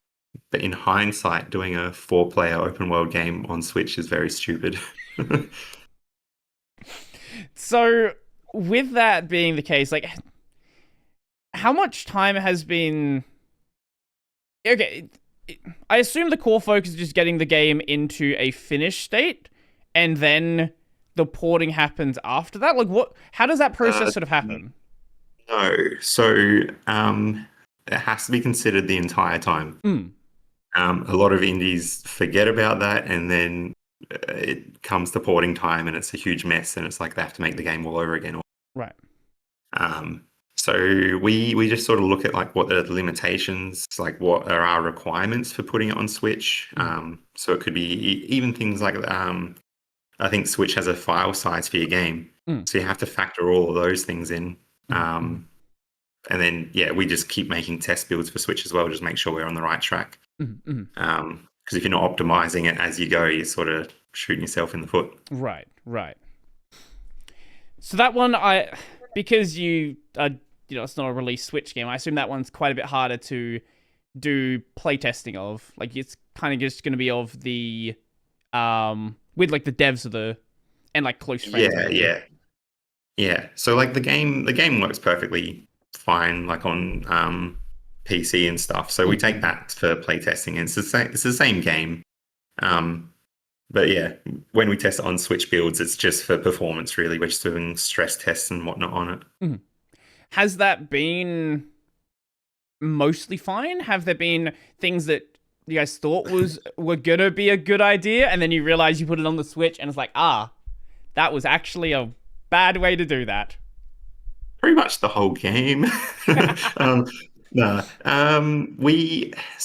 but in hindsight, doing a four-player open world game on Switch is very stupid. So with that being the case, like how much time has been okay, I assume the core focus is just getting the game into a finished state and then the porting happens after that? Like how does that process sort of happen? No, so it has to be considered the entire time. Mm. A lot of indies forget about that, and then it comes to porting time, and it's a huge mess, and it's like they have to make the game all over again. Right. Um, so we just sort of look at like what are the limitations, like what are our requirements for putting it on Switch. So it could be even things like I think Switch has a file size for your game, Mm. so you have to factor all of those things in. Mm. And then yeah, we just keep making test builds for Switch as well, just make sure we're on the right track. Mm. Because if you're not optimizing it as you go, you're sort of shooting yourself in the foot. Right. So that one, because it's not a release Switch game. I assume that one's quite a bit harder to do playtesting of. Like it's kind of just going to be of the, with like the devs of and like close friends. Yeah. So like the game works perfectly fine, like on PC and stuff. So we take that for playtesting, and it's the same game. But yeah, when we test it on Switch builds, it's just for performance, really. We're just doing stress tests and whatnot on it. Mm. Has that been mostly fine? Have there been things that you guys thought were gonna be a good idea, and then you realize you put it on the Switch, and it's like, that was actually a bad way to do that? Pretty much the whole game. No,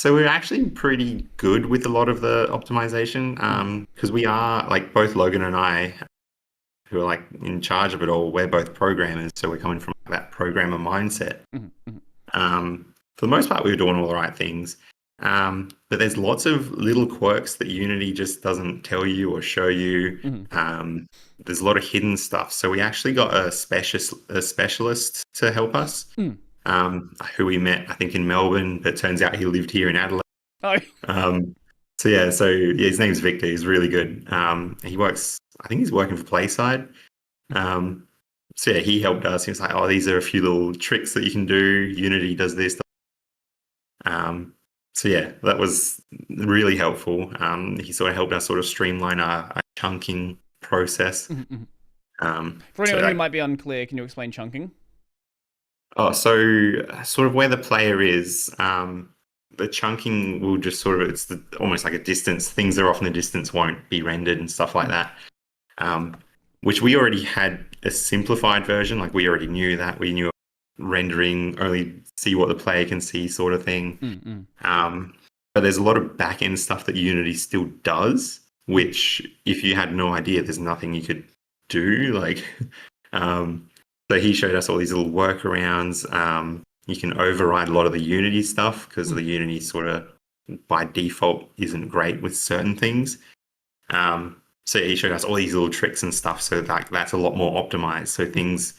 we're actually pretty good with a lot of the optimization. Because we are like both Logan and I, who are like in charge of it all. We're both programmers, so we're coming from that programmer mindset. For the most part, we were doing all the right things. But there's lots of little quirks that Unity just doesn't tell you or show you. There's a lot of hidden stuff. So we actually got a specialist to help us, who we met, I think, in Melbourne, but turns out he lived here in Adelaide. Oh. Um, His name's Victor. He's really good. He works. I think he's working for Playside. He helped us. He was like, "Oh, these are a few little tricks that you can do. Unity does this." That was really helpful. He sort of helped us sort of streamline our chunking process. Mm-hmm. For so anyone who like, might be unclear, can you explain chunking? sort of where the player is, the chunking will just sort of, almost like a distance. Things that are off in the distance won't be rendered and stuff like that. Which we already had a simplified version. Like we already knew that. We knew rendering only see what the player can see sort of thing. But there's a lot of back end stuff that Unity still does, which if you had no idea, there's nothing you could do. Like, so he showed us all these little workarounds. You can override a lot of the Unity stuff because the Unity sort of by default isn't great with certain things. So he showed us all these little tricks and stuff. So that's a lot more optimized. So things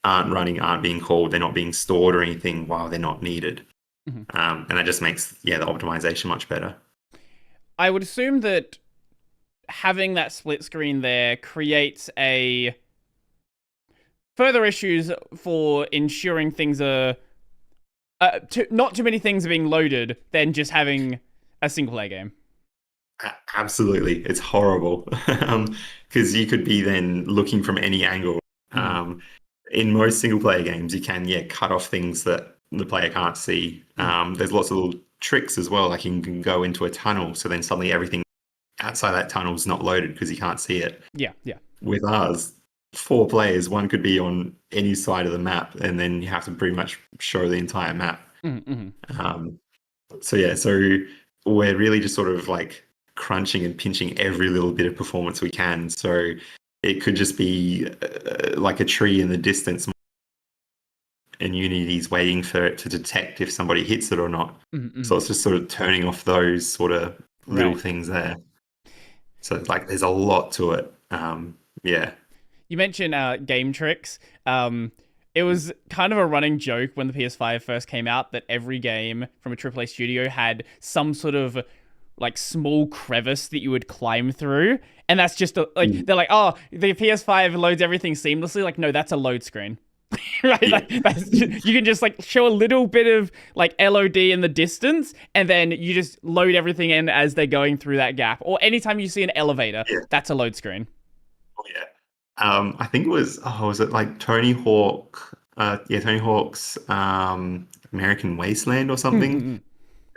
aren't being called, they're not being stored or anything while they're not needed. And that just makes the optimization much better. I would assume that having that split screen there creates a further issues for ensuring things are not too many things are being loaded than just having a single player game. Absolutely, it's horrible because you could be then looking from any angle. In most single player games, you can cut off things that the player can't see. There's lots of little tricks as well, like you can go into a tunnel, so then suddenly everything outside that tunnel is not loaded because you can't see it. Yeah. With ours, 4 players, one could be on any side of the map, and then you have to pretty much show the entire map. So we're really just sort of like crunching and pinching every little bit of performance we can. So it could just be like a tree in the distance, and Unity's waiting for it to detect if somebody hits it or not. So it's just sort of turning off those sort of little things there. So like there's a lot to it. You mentioned game tricks. It was kind of a running joke when the PS5 first came out that every game from a AAA studio had some sort of like small crevice that you would climb through, and that's just they're like, oh, the PS5 loads everything seamlessly. Like, no, that's a load screen. Right? Like, you can just like show a little bit of like LOD in the distance, and then you just load everything in as they're going through that gap. Or anytime you see an elevator, that's a load screen. Oh yeah. I think it was it like Tony Hawk? Tony Hawk's American Wasteland or something.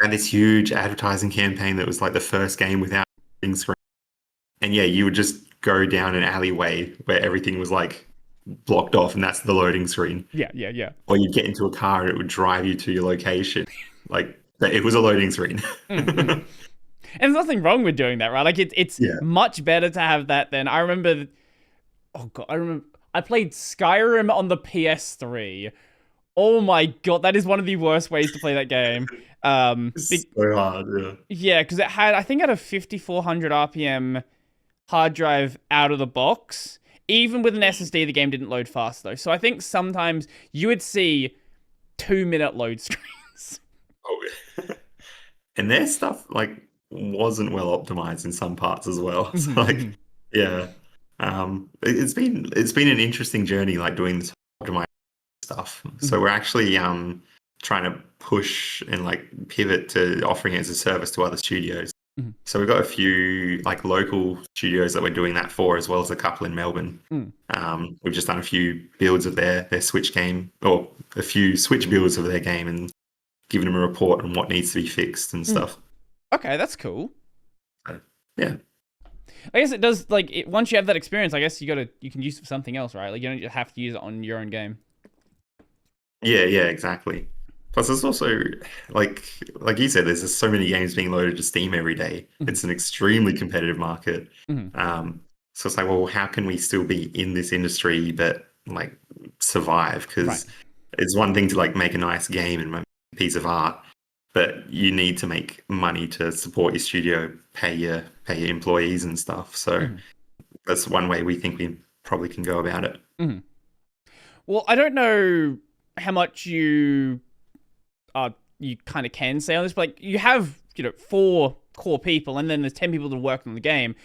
And this huge advertising campaign that was like the first game without loading screen. And you would just go down an alleyway where everything was like blocked off, and that's the loading screen. Yeah. Or you'd get into a car and it would drive you to your location. Like it was a loading screen. And there's nothing wrong with doing that, right? Like it's much better to have that than I remember. Oh god, I played Skyrim on the PS3. Oh my god, that is one of the worst ways to play that game. It's so hard, yeah, because it had, I think, it had a 5400 RPM hard drive out of the box. Even with an SSD, the game didn't load fast though. So I think sometimes you would see 2-minute load screens. Oh, and their stuff like wasn't well optimized in some parts as well. So like, it's been an interesting journey, like doing this optimized stuff. So we're actually trying to push and like pivot to offering it as a service to other studios. So we've got a few like local studios that we're doing that for, as well as a couple in Melbourne. We've just done a few builds of their Switch game, or a few Switch builds of their game, and given them a report on what needs to be fixed and stuff. Okay, that's cool. Yeah. I guess it does, like, once you have that experience, I guess you can use it for something else, right? Like, you don't just have to use it on your own game. Yeah, exactly. Plus, there's also, like you said, there's just so many games being loaded to Steam every day. It's an extremely competitive market. So it's like, well, how can we still be in this industry but like survive? Because it's one thing to like make a nice game and a piece of art, but you need to make money to support your studio, pay your employees and stuff. So that's one way we think we probably can go about it. Well, I don't know how much you kind of can say on this, but like, you have 4 core people, and then there's 10 people that work on the game.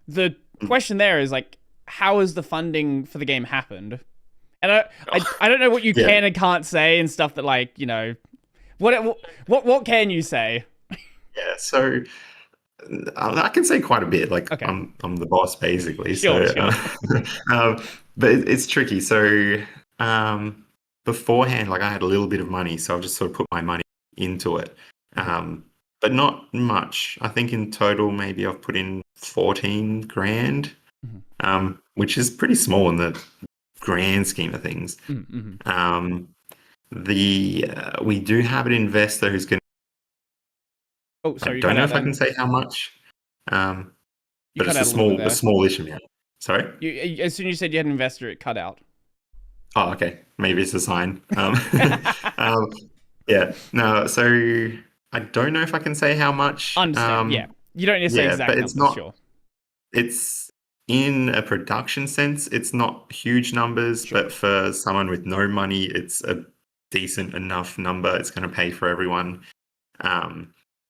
The question there is like, how has the funding for the game happened? And I don't know what you can and can't say and stuff that like, what can you say? Yeah, so I can say quite a bit. Like Okay. I'm the boss basically. Sure. But it's tricky. So beforehand, like I had a little bit of money, so I've just sort of put my money into it. But not much. I think in total, maybe I've put in 14 grand, which is pretty small in the grand scheme of things. We do have an investor who's going to. Oh, sorry. I don't know if I can say how much, but it's a smallish amount. Sorry? As soon as you said you had an investor, it cut out. Oh, okay. Maybe it's a sign. Yeah. No, so I don't know if I can say how much. Understand. Yeah. You don't need to say exact but numbers, it's not. sure. It's in a production sense, it's not huge numbers, Sure. but for someone with no money, it's a decent enough number. It's going to pay for everyone.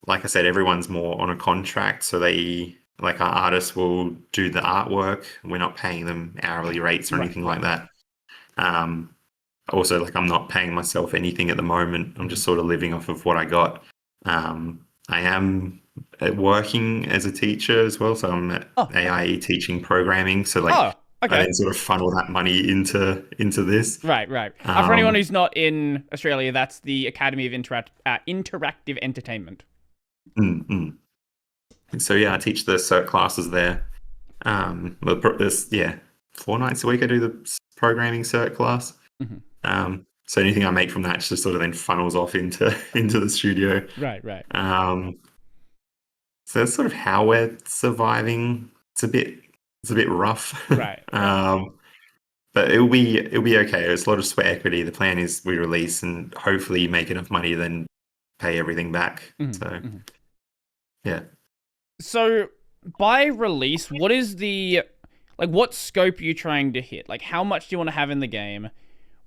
Like I said, everyone's more on a contract, so like our artists will do the artwork. We're not paying them hourly rates or anything like that. Also, like I'm not paying myself anything at the moment. I'm just sort of living off of what I got. I am working as a teacher as well, so I'm at AIE teaching programming. So like, okay. I then sort of funnel that money into this. Right. For anyone who's not in Australia, that's the Academy of Interactive Entertainment. So yeah, I teach the cert classes there. 4 nights a week I do the programming cert class. So anything I make from that just sort of then funnels off into the studio. Right. So that's sort of how we're surviving. It's a bit rough. Right. But it'll be okay. It's a lot of sweat equity. The plan is we release and hopefully make enough money to then pay everything back. Yeah. So by release, what is what scope are you trying to hit? Like how much do you want to have in the game?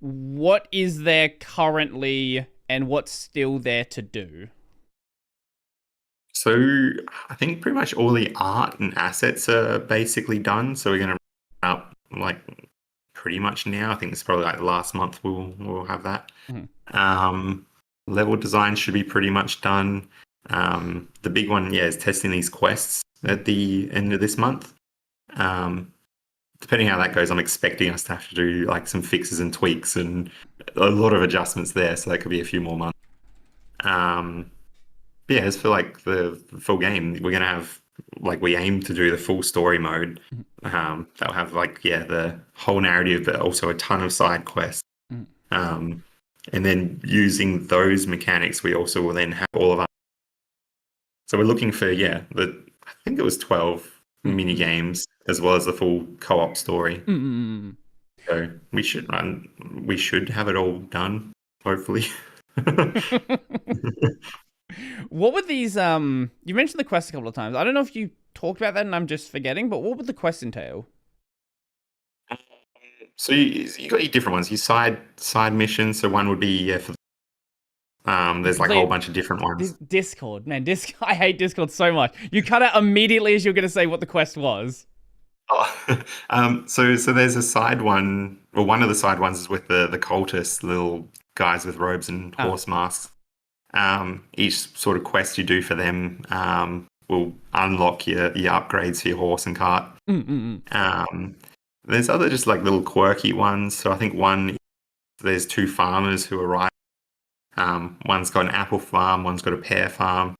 What is there currently and what's still there to do? So I think pretty much all the art and assets are basically done. So we're going to wrap up like pretty much now. I think it's probably like the last month we'll have that. Level design should be pretty much done. The big one, is testing these quests at the end of this month. Depending how that goes, I'm expecting us to have to do like some fixes and tweaks and a lot of adjustments there. So that could be a few more months. As for like the full game, we're going to have we aim to do the full story mode. That'll have the whole narrative, but also a ton of side quests. And then using those mechanics, we also will then have all of our. So we're looking for I think it was 12 mini games as well as the full co-op story. So we should have it all done, hopefully. What would these you mentioned the quest a couple of times. I don't know if you talked about that and I'm just forgetting, but what would the quest entail? So you got your different ones. Your side missions. So one would be for there's like a whole bunch of different ones. Discord, man, I hate Discord so much. You cut out immediately as you're going to say what the quest was. So there's a side one. Well, one of the side ones is with the cultists, little guys with robes and horse masks. Each sort of quest you do for them will unlock your upgrades for your horse and cart. There's other just like little quirky ones. So I think there's 2 farmers who arrive. One's got an apple farm, one's got a pear farm.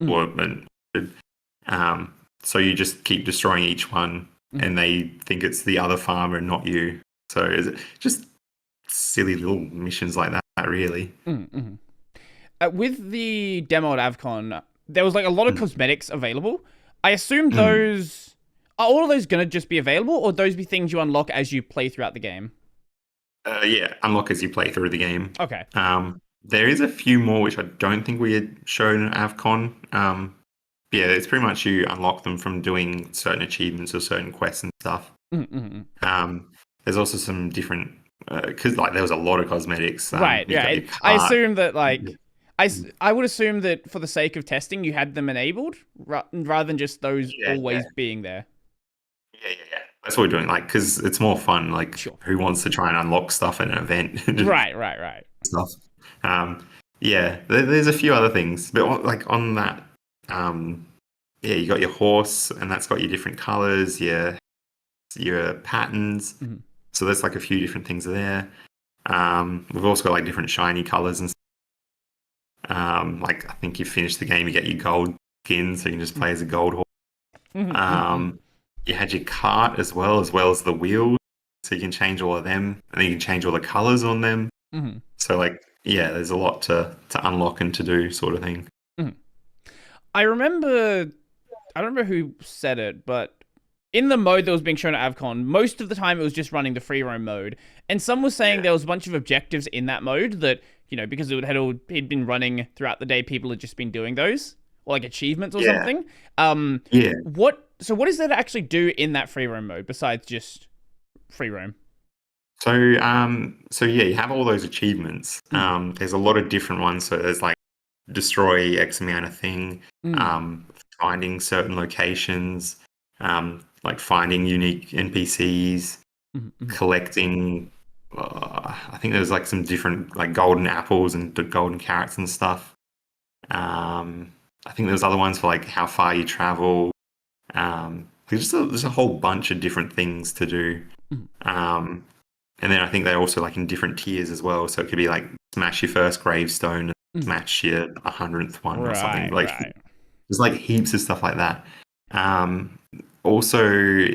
So you just keep destroying each one, and they think it's the other farmer and not you. So it's just silly little missions like that, really. With the demo at AvCon, there was like a lot of cosmetics available. I assume those are all of those going to just be available, or those be things you unlock as you play throughout the game? Unlock as you play through the game. Okay. There is a few more which I don't think we had shown at AvCon. It's pretty much you unlock them from doing certain achievements or certain quests and stuff. There's also some different because there was a lot of cosmetics. Right. Yeah. I assume that I would assume that for the sake of testing, you had them enabled rather than just those Yeah, yeah, always being there. yeah. That's what we're doing. Like, because it's more fun. Like, Sure. who wants to try and unlock stuff in an event? Right. Stuff. Yeah, there's a few other things, but like on that, yeah, you got your horse, and that's got your different colors, your patterns. Mhm. So there's like a few different things there. We've also got like different shiny colors and like I think you finish the game, you get your gold skin, so you can just play as a gold horse. Mhm. You had your cart as well as the wheels, so you can change all of them, and then you can change all the colors on them. Mhm. So like, yeah, there's a lot to unlock and to do, sort of thing. Mhm. I remember I don't remember who said it, but in the mode that was being shown at AvCon, most of the time it was just running the free roam mode. And some was saying Yeah. there was a bunch of objectives in that mode that, because it'd been running throughout the day, people had just been doing those. Or like achievements or Yeah, something. yeah. What is there to actually do in that free roam mode besides just free roam? So yeah, you have all those achievements. Mm. There's a lot of different ones. So there's like destroy X amount of thing, Mm. finding certain locations, like finding unique NPCs, Mm. collecting. I think there's like some different like golden apples and the golden carrots and stuff. I think there's other ones for like how far you travel. There's a whole bunch of different things to do. Mm. Um, and then I think they're also like in different tiers as well. So it could be like smash your first gravestone, Mm. smash your 100th one or something. Like Right. there's like heaps of stuff like that. Um, Also,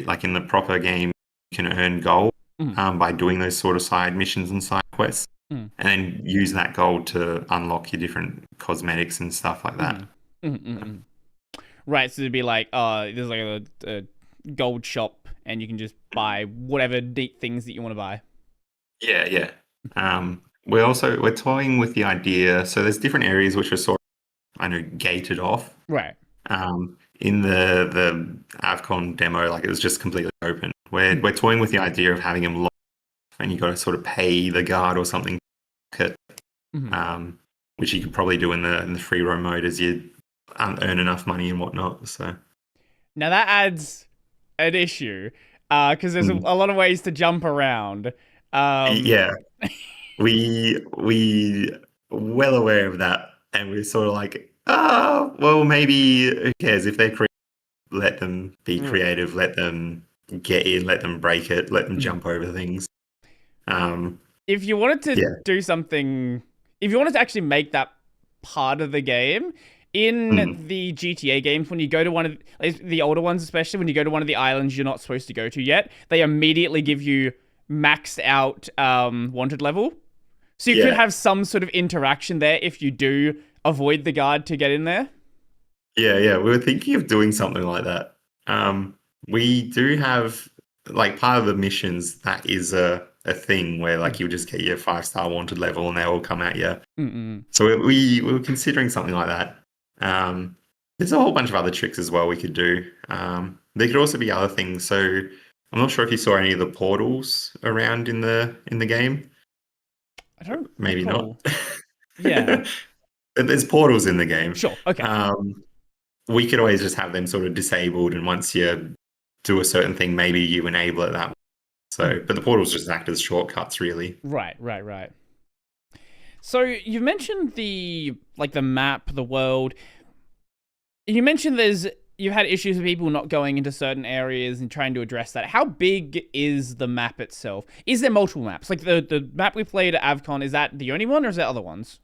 like in the proper game, you can earn gold Mm. by doing those sort of side missions and side quests, Mm. and then use that gold to unlock your different cosmetics and stuff like that. Mm. Right, so it'd be like, there's like a gold shop, and you can just buy whatever neat things that you want to buy. Yeah, yeah. We're toying with the idea. So there's different areas which are sort of, I know, gated off. Right. In the Avcon demo, like it was just completely open. We're toying with the idea of having them locked, and you got to sort of pay the guard or something, Mhm. which you could probably do in the free roam mode as you earn enough money and whatnot. So Now that adds an issue, because there's a Mm. lot of ways to jump around. Yeah, we well aware of that, and we're sort of like, well, maybe who cares if they're creative? Let them be creative. Let them get in. Let them break it. Let them jump over things. If you wanted to Yeah. do something, if you wanted to actually make that part of the game, in the GTA games, when you go to one of the older ones, especially when you go to one of the islands you're not supposed to go to yet, they immediately give you maxed out wanted level. So you could Yeah. have some sort of interaction there if you do avoid the guard to get in there. Yeah. We were thinking of doing something like that. We do have like part of the missions that is a thing where like you just get your 5-star wanted level and they all come at you. Mm-mm. So we were considering something like that. There's a whole bunch of other tricks as well we could do. There could also be other things. So I'm not sure if you saw any of the portals around in the game. I don't Maybe recall. not. Yeah. There's portals in the game. Sure. Okay. We could always just have them sort of disabled, and once you do a certain thing, maybe you enable it that way. So, but the portals just act as shortcuts, really. Right. So you mentioned the map, the world. You mentioned you've had issues with people not going into certain areas and trying to address that. How big is the map itself? Is there multiple maps? Like the map we played at AvCon, is that the only one, or is there other ones?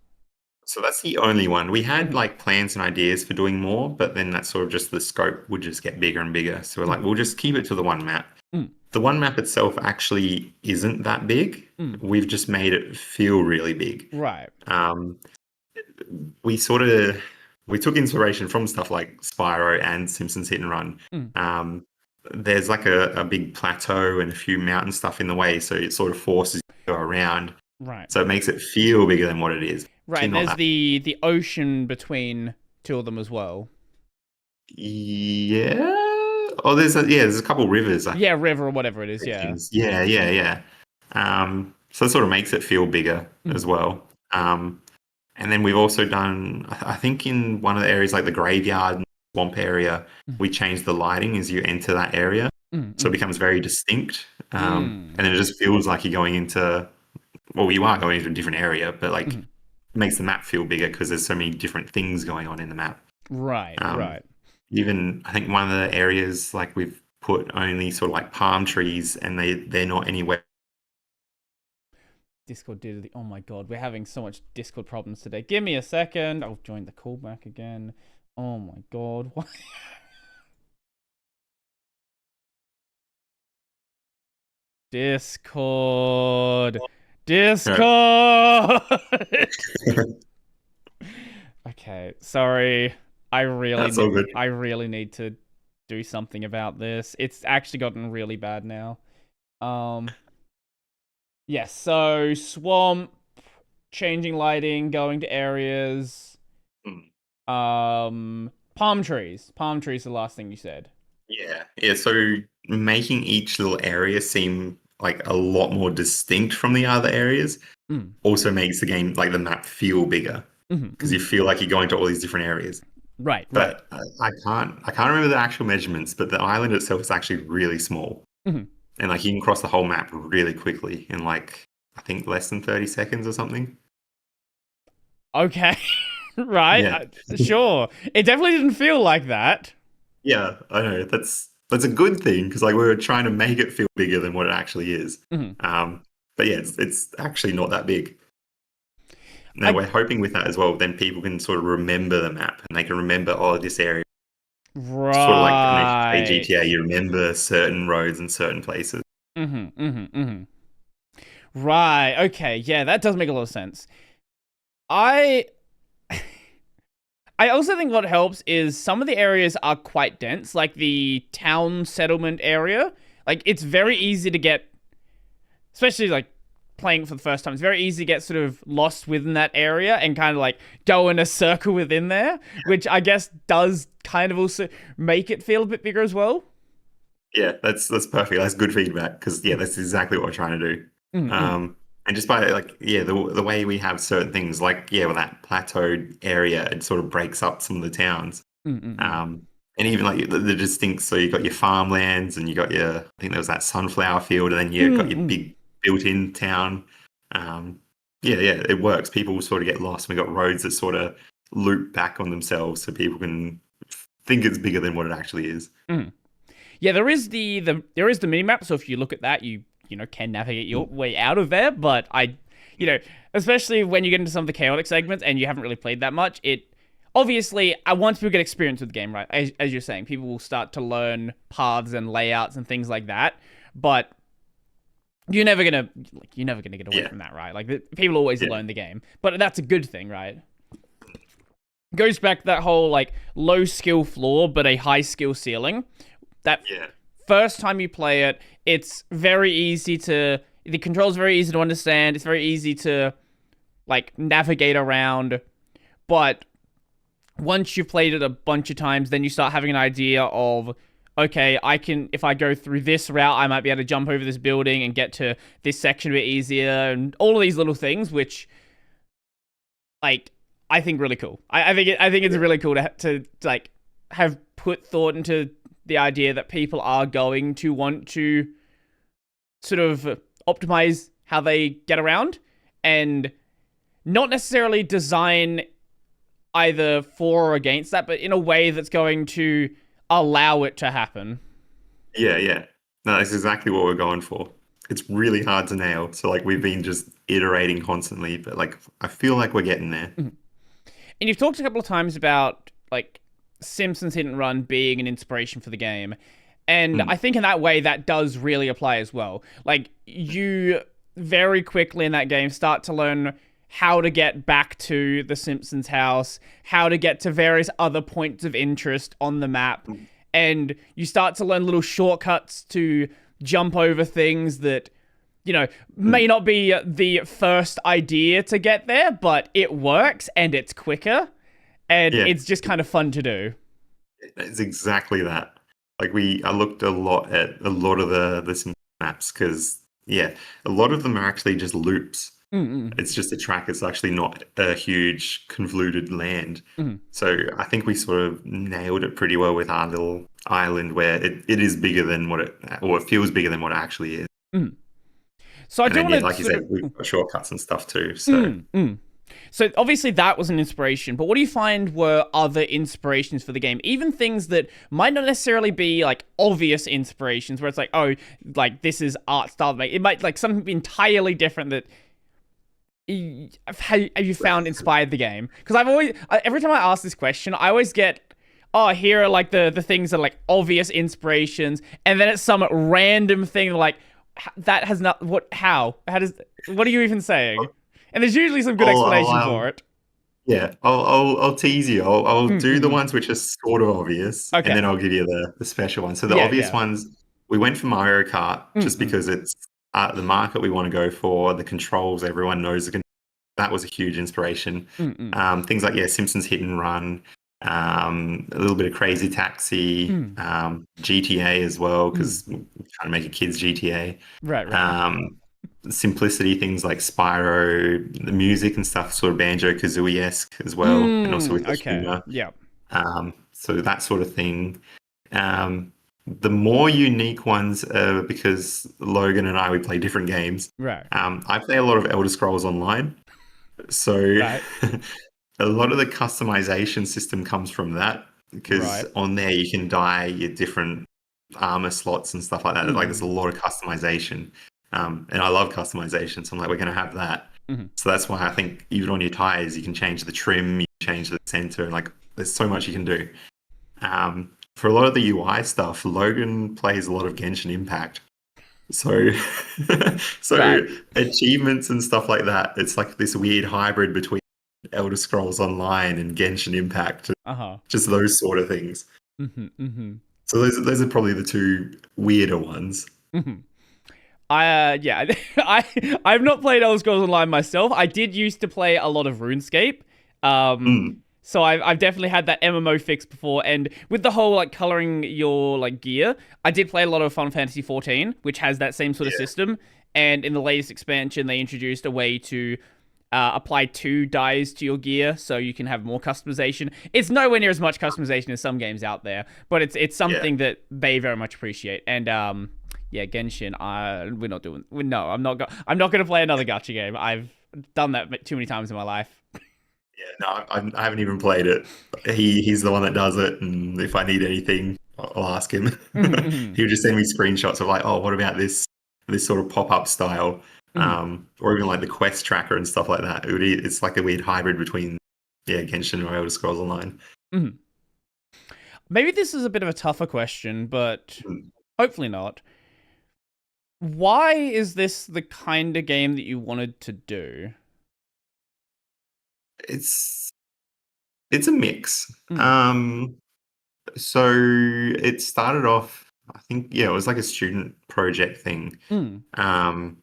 So that's the only one. We had like plans and ideas for doing more, but then that's sort of just the scope would just get bigger and bigger. So we're like, we'll just keep it to the one map. Mm. The one map itself actually isn't that big. We've just made it feel really big. Right. We took inspiration from stuff like Spyro and Simpsons Hit and Run. There's like a big plateau and a few mountain stuff in the way, so it sort of forces you to go around. Right. So it makes it feel bigger than what it is. Right. And there's the ocean between two of them as well. Yeah. Oh, there's a couple rivers. Yeah, river or whatever it is. Yeah. Yeah. So it sort of makes it feel bigger as well. And then we've also done, I think in one of the areas like the graveyard and swamp area, we changed the lighting as you enter that area. So it Mm-hmm. becomes very distinct. Mm. And then it just feels like you're going into, well, you are going into a different area, but like Mm. it makes the map feel bigger because there's so many different things going on in the map. Right, Um, right. Even I think one of the areas like we've put only sort of like palm trees and they're not anywhere. Discord did the. Oh my god, we're having so much Discord problems today. Give me a second. I'll join the call back again. Oh my god. Why? Discord. Discord. Okay, sorry. That's all good. I really need to do something about this. It's actually gotten really bad now. Um yes, so swamp, changing lighting, going to areas, Mm. palm trees. Palm trees are the last thing you said. Yeah, yeah. So making each little area seem like a lot more distinct from the other areas Mm. also makes the game like the map feel bigger because you Mm. feel like you're going to all these different areas. Right, right. But I can't remember the actual measurements, but the island itself is actually really small, Mhm. and like you can cross the whole map really quickly in like I think less than 30 seconds or something. Okay. Right. Yeah, Sure. It definitely didn't feel like that. yeah, I know that's a good thing because like we were trying to make it feel bigger than what it actually is. Mhm. But yeah, it's actually not that big. Now I we're hoping with that as well, then people can sort of remember the map and they can remember, oh, this area. Sort of like when you play right. GTA, you remember certain roads and certain places. Mm-hmm. Right. Okay. Yeah, that does make a lot of sense. I I also think what helps is some of the areas are quite dense, like the town settlement area. Like it's very easy to get, especially like playing for the first time, it's very easy to get sort of lost within that area and kind of like go in a circle within there, which I guess does kind of also make it feel a bit bigger as well. Yeah, that's perfect. That's good feedback because yeah, that's exactly what we're trying to do. Mm-mm. And just by like yeah, the way we have certain things like yeah, with that plateaued area, it sort of breaks up some of the towns. Mm-mm. Um, and even like the distinct, so you got your farmlands and you got your I think there was that sunflower field, and then you got your Mm-mm. big built-in town. Yeah, it works. People sort of get lost. We got roads that sort of loop back on themselves, so people can think it's bigger than what it actually is. Mm. Yeah, there is there is the mini map. So if you look at that, you know can navigate your way out of there. But you know, especially when you get into some of the chaotic segments and you haven't really played that much, it obviously once people get experience with the game, right? As you're saying, people will start to learn paths and layouts and things like that. But you're never gonna get away Yeah, from that, right? Like people always yeah, learn the game, but that's a good thing, right? Goes back to that whole like low skill floor but a high skill ceiling. That yeah. first time you play it, it's very easy to the controls very easy to understand. It's very easy to like navigate around, but once you've played it a bunch of times, then you start having an idea of okay, I can if I go through this route, I might be able to jump over this building and get to this section a bit easier, and all of these little things, which like I think really cool. I think it's really cool to like have put thought into the idea that people are going to want to sort of optimize how they get around and not necessarily design either for or against that, but in a way that's going to allow it to happen. Yeah. No, that's exactly what we're going for. It's really hard to nail. So like we've been just iterating constantly, but like I feel like we're getting there. Mhm. And you've talked a couple of times about like Simpsons Hit and Run being an inspiration for the game. And Mm, I think in that way that does really apply as well. Like you very quickly in that game start to learn how to get back to the Simpsons house, how to get to various other points of interest on the map, mm, and you start to learn little shortcuts to jump over things that mm. may not be the first idea to get there, but it works and it's quicker and Yeah, it's just kind of fun to do. it's exactly that. Like I looked a lot at a lot of the Sims maps because yeah, a lot of them are actually just loops. Mm, It's just a track. It's actually not a huge convoluted land. mm, So I think we sort of nailed it pretty well with our little island where it is bigger than what it, or it feels bigger than what it actually is. mm. So I And do then, yeah, want to like you sort said, of. we've got shortcuts and stuff too. So Mm, mm. So obviously that was an inspiration, but what do you find were other inspirations for the game? Even things that might not necessarily be like obvious inspirations, where it's like, oh, like this is art style. Like it might like something entirely different that have you found inspired the game? Because I've always every time I ask this question, I always get, oh, here are like the things that are like obvious inspirations, and then it's some random thing like that has not how does what are you even saying? And there's usually some good I'll explanation for it. yeah, I'll tease you. I'll do the Mm-mm. ones which are sort of obvious, and then Okay. I'll give you the special ones. So the Yeah, obvious yeah. ones, we went for Mario Kart just Mm-mm. because it's the market we want to go for. The controls, everyone knows that was a huge inspiration. Mm-mm. Things like, yeah, Simpsons Hit and Run, a little bit of Crazy Taxi, Mm. GTA as well, Mm. because we're trying to make a kids GTA. Right, right. Um, Simplicity, things like Spyro, the music and stuff, sort of Banjo-Kazooie-esque as well, and also with the Okay. humor. Yeah. So that sort of thing. The more unique ones, because Logan and I, we play different games. Right. I play a lot of Elder Scrolls Online. So Right. a lot of the customization system comes from that because Right. on there you can dye your different armor slots and stuff like that. Like there's a Mm. lot of customization. And I love customization. So I'm like, we're going to have that. Mm. So that's why I think even on your tires, you can change the trim, you can change the center, and like there's so much you can do. For a lot of the UI stuff, Logan plays a lot of Genshin Impact. So, so Right. achievements and stuff like that. It's like this weird hybrid between Elder Scrolls Online and Genshin Impact, Uh-huh. just those sort of things. Mm-hmm. Mm-hmm. So those are probably the two weirder ones. Mm-hmm. Yeah, I've not played Elder Scrolls Online myself. I did used to play a lot of RuneScape. Um, Mm, so I've definitely had that MMO fix before, and with the whole like coloring your like gear, I did play a lot of Final Fantasy 14, which has that same sort of yeah, system. And in the latest expansion, they introduced a way to apply two dyes to your gear, so you can have more customization. It's nowhere near as much customization as some games out there, but it's yeah. something that they very much appreciate. And yeah, Genshin. We're not doing. No, I'm not. I'm not going to play another gacha game. I've done that too many times in my life. Yeah, no, I haven't even played it. He's the one that does it, and if I need anything, I'll ask him. He'll just send me screenshots of like, oh, what about this sort of pop-up style, or even like the quest tracker and stuff like that. It's like a weird hybrid between yeah, Genshin or Elder Scrolls Online. Maybe this is a bit of a tougher question, but Mm. hopefully not. Why is this the kind of game that you wanted to do? It's it's a mix. Mm, So it started off, I think, yeah, it was like a student project thing. mm. Um,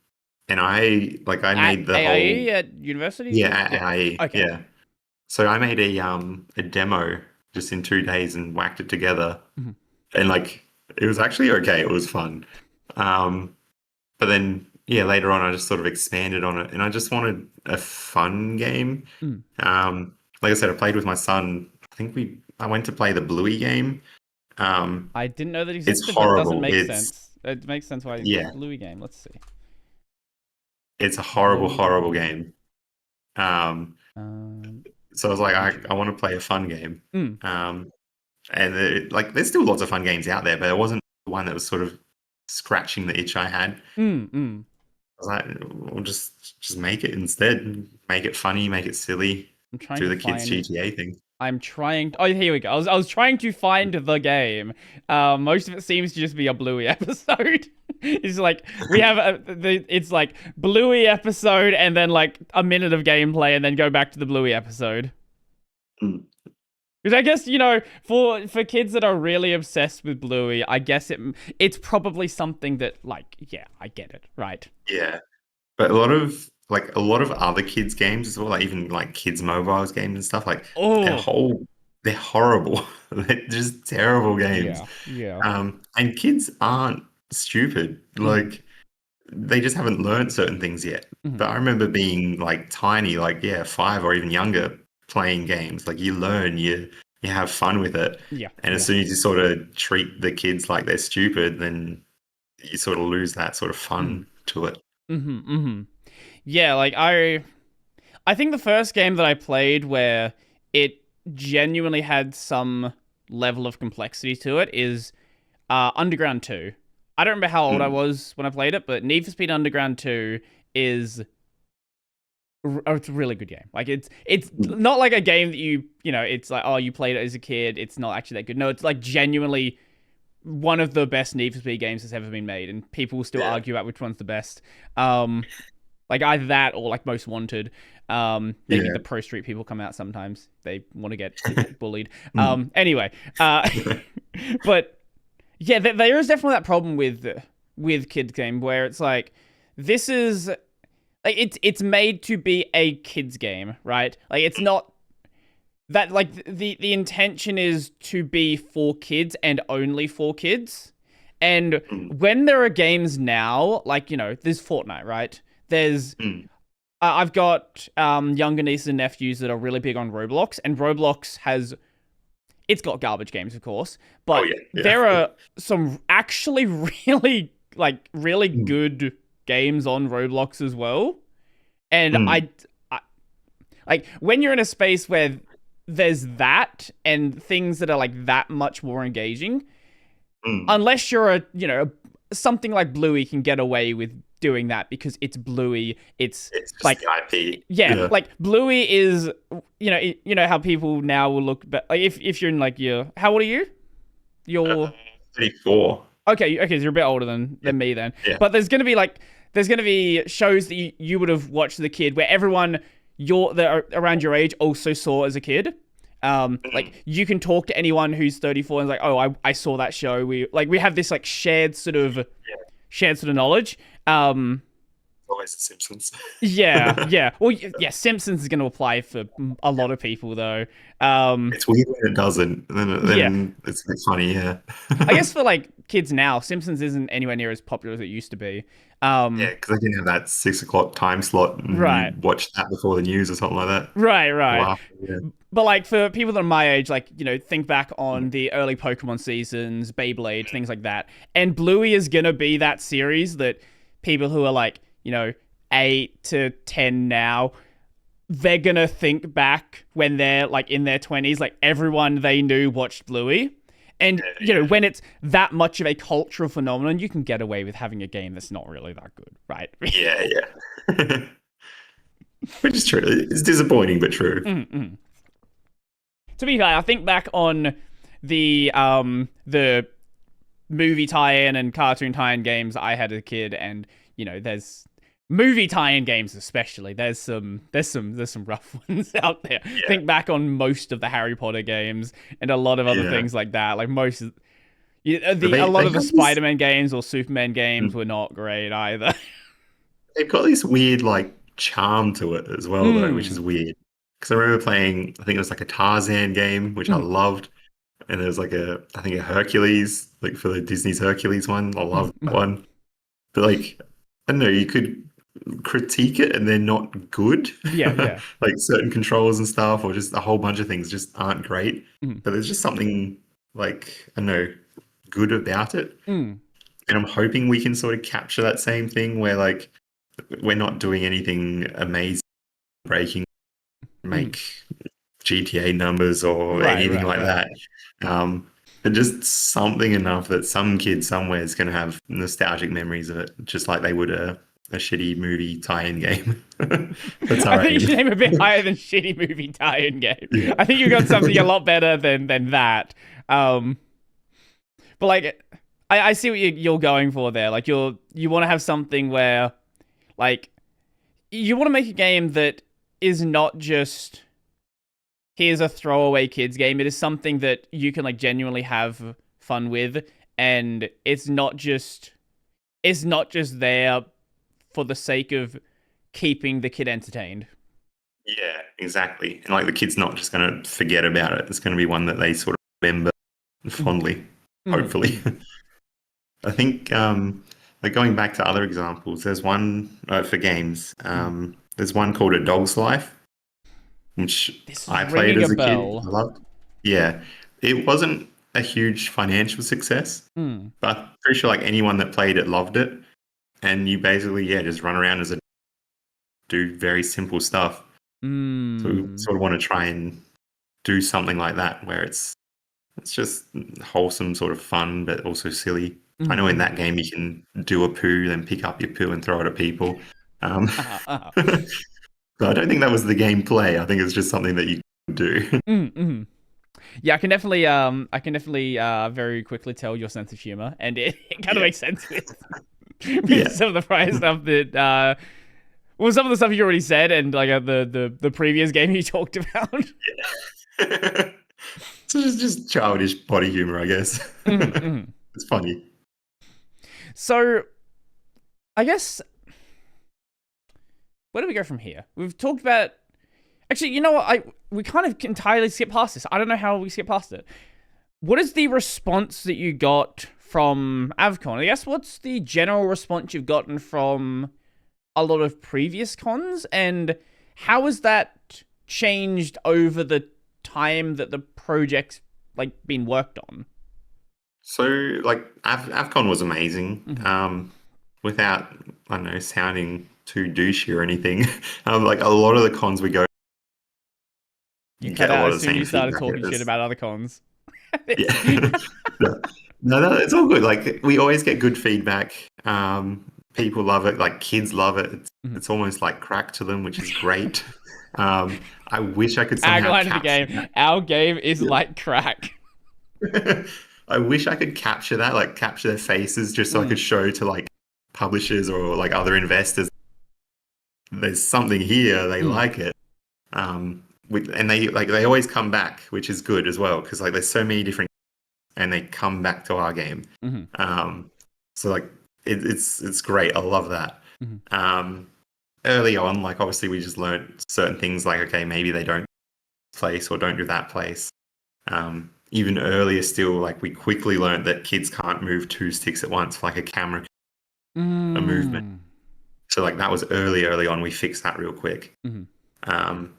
and I At made the whole AIE at university? yeah, Or? Yeah. Okay. yeah. So I made a demo just in 2 days and whacked it together, Mhm. and like it was actually okay. It was fun. Um, but then yeah, later on I just sort of expanded on it, and I just wanted a fun game. Mm. Like I said, I played with my son. I went to play the Bluey game. I didn't know that It's existed, but it doesn't horrible. make It's sense. It makes sense why the yeah, Bluey game. Let's see. it's a horrible, horrible Bluey. game. Um, Um, so I was like, Genshin. I want to play a fun game. Mm, Um, and like, there's still lots of fun games out there, but it wasn't the one that was sort of scratching the itch I had. mm. I was like, we'll just make it instead. Make it funny, make it silly. I'm trying Do to the kids find. GTA thing. I'm trying. Oh, here we go. I was trying to find the game. Most of it seems to just be a Bluey episode. It's like we have it's like Bluey episode and then like a minute of gameplay and then go back to the Bluey episode. Mm. Because I guess for kids that are really obsessed with Bluey, I guess it's probably something that like yeah, I get it, right? Yeah, but a lot of other kids games as well, like even like kids mobiles games and stuff, like they're Oh whole they're horrible. They're just terrible games. yeah, yeah. And kids aren't stupid. Mm, Like they just haven't learned certain things yet. Mhm. But I remember being like tiny, like yeah, 5 or even younger, playing games. Like you learn, you have fun with it, Yeah, and as yeah. soon as you sort of treat the kids like they're stupid, then you sort of lose that sort of Mhm. fun to it. Mhm. Yeah, like I think the first game that I played where it genuinely had some level of complexity to it is Underground 2. I don't remember how old I Mm, was when I played it, but Need for Speed Underground 2 is it's a really good game. Like it's mm, not like a game that it's like, oh, you played it as a kid, it's not actually that good. No, it's like genuinely one of the best Need for Speed games that's ever been made, and people will still yeah. argue about which one's the best. Like either that or like Most Wanted. Maybe Yeah. the Pro Street people come out sometimes. They want to get people bullied. Mm, Anyway, but yeah, there is definitely that problem with kids game where it's like this is like it's made to be a kids game, right? Like it's not that like the intention is to be for kids and only for kids. And mm, when there are games now, like there's Fortnite, right? There's mm. I've got younger nieces and nephews that are really big on Roblox, and Roblox has it's got garbage games, of course, Oh but yeah, yeah. there are some actually really Mm, good games on Roblox as well. And mm, I like when you're in a space where there's that and things that are like that much more engaging, mm. unless you're something like Bluey can get away with doing that because it's Bluey. It's It's just like the IP. yeah, Yeah. like Bluey is how people now will look, but like, if you're in like your how old are you? Uh, You're 34. okay, so you're a bit older Yeah. than me then. Yeah. But there's gonna be shows that you would have watched as a kid where everyone that are around your age also saw as a kid. Mm, Like you can talk to anyone who's 34 and like, oh, I saw that show. We have this like yeah. shared sort of knowledge. Um, Always the Simpsons. yeah, yeah. Well, yeah. Simpsons is going to apply for a lot of people though. Um, It's weird when it doesn't. yeah. Then it's a bit funny, yeah. I guess for like kids now, Simpsons isn't anywhere near as popular as it used to be. Yeah, Um, because they didn't have that 6 o'clock time slot and you right, watch that before the news or something like that. right. Wow. Yeah. But like for people that are my age, like think back on the early Pokemon seasons, Beyblade, things like that. And Bluey is gonna be that series that people who are like 8 to 10 now, they're gonna think back when they're like in their 20s, like everyone they knew watched Bluey. And Yeah, when it's that much of a cultural phenomenon, you can get away with having a game that's not really that good, right? yeah. Yeah. Which is true. It's disappointing, but true. Mm-mm. To be fair, I think back on the movie tie-in and cartoon tie-in games I had as a kid, and there's movie tie-in games especially. There's some rough ones out there. Yeah. Think back on most of the Harry Potter games and a lot of other Yeah. things like that. Like But a lot they of the have this Spider-Man games or Superman games were not great either. they've got this weird like charm to it as well though, which Hmm. is weird. Because I remember playing, I think it was like a Tarzan game, which I Mm, loved. And there was like I think a Hercules, like for the Disney's Hercules one. I mm, loved that mm. one. But like, I don't know, you could critique it and they're not good. Yeah, yeah. Like certain controls and stuff, or just a whole bunch of things just aren't great. Mm, But there's just something like, I don't know, good about it. mm, And I'm hoping we can sort of capture that same thing where like we're not doing anything amazing, breaking, mm. make GTA numbers or Right, anything right, like right. that. But just something enough that some kid somewhere is going to have nostalgic memories of it, just like they would a shitty movie tie-in game. That's I all think you right. should aim a bit higher than shitty movie tie-in game. Yeah. I think you got something a lot better than that. Um, but like, I see what you're going for there. Like, you want to have something where, like, you want to make a game that is not just here's a throwaway kids game. It is something that you can like genuinely have fun with, and it's not just there for the sake of keeping the kid entertained. Yeah, exactly. And like the kid's not just going to forget about it. It's going to be one that they sort of remember Mhm, fondly, mhm, hopefully. mhm. I think like going back to other examples, there's one for games. Mm. There's one called A Dog's Life, which This is I played ringing a as a kid. bell. I loved. Yeah, it wasn't a huge financial success, Mm. but I'm pretty sure like anyone that played it loved it. And you basically, yeah, just run around as a do very simple stuff. So we Mm. sort of want to try and do something like that where it's just wholesome, sort of fun, but also silly. I know in Mm. that game you can do a poo, then pick up your poo and throw it at people. Um, Uh-huh. but I don't think that was the gameplay. I think it's just something that you could do. Mm. Yeah, I can definitely very quickly tell your sense of humor, and it kind of Yeah, makes sense with with yeah. some of the prior stuff that well, some of the stuff you already said, and like the previous game you talked about. So it's just childish body humor, I guess. Mm. It's funny. So I guess where do we go from here? We've talked about. Actually, you know what? We kind of entirely skip past this. I don't know how we skip past it. What is the response that you got from AvCon? I guess what's the general response you've gotten from a lot of previous cons, and how has that changed over the time that the project's like been worked on? So, like, AvCon was amazing. Mhm. Without, I don't know, sounding too douchey or anything. Like a lot of the cons we go You cut get a out lot of as the soon as same you started feedback. talking shit about other cons. Yeah. No, no, it's all good. Like we always get good feedback. People love it. Like kids love it. Mhm. It's almost like crack to them, which is great. I wish I could somehow Tagline of the capture game: Our game is like crack. that. I wish I could capture that, like capture their faces, just so I could Mm. show to like publishers or like other investors. There's something here. They Mm. like it. And they always come back, which is good as well, because like there's so many different, and they come back to our game. Mhm. So like it's great. I love that. Mhm. Early on, like obviously we just learned certain things like okay, maybe they don't place or don't do that place. Even earlier still, like we quickly learned that kids can't move two sticks at once, like a camera, a movement. Mm. So like that was early on. We fixed that real quick. Mhm. Um,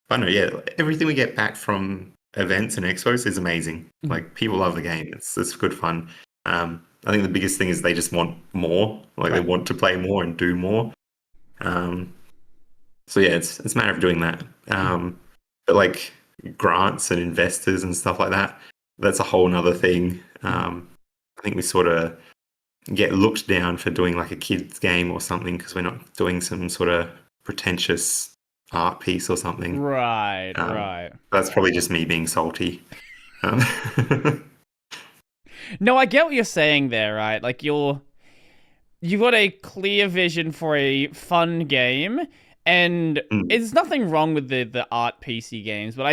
but no, yeah, everything we get back from events and expos is amazing. Mhm. Like people love the game. It's good fun. I think the biggest thing is they just want more. Like they Right. want to play more and do more. Um, so yeah, it's a matter of doing that. Mhm. But like grants and investors and stuff like that, that's a whole nother thing. Mhm. I think we sort of get looked down for doing like a kids game or something because we're not doing some sort of pretentious art piece or something. Right. Right. That's probably just me being salty. Um, No, I get what you're saying there, right? Like you've got a clear vision for a fun game, and mm, there's nothing wrong with the art PC games, but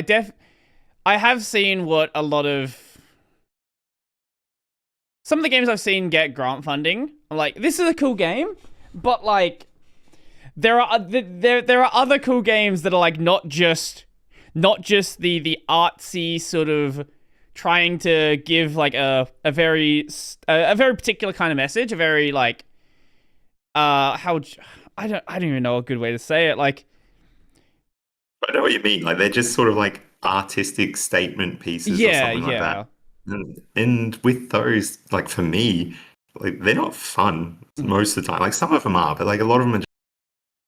I have seen what a lot of some of the games I've seen get grant funding. I'm like, this is a cool game, but like there are other cool games that are like not just the artsy sort of trying to give like a very particular kind of message, a very like I don't even know a good way to say it. Like I know what you mean. Like they're just sort of like artistic statement pieces or yeah, something like that. yeah. And with those, like for me, like they're not fun Mm, most of the time. Like some of them are, but like a lot of them are just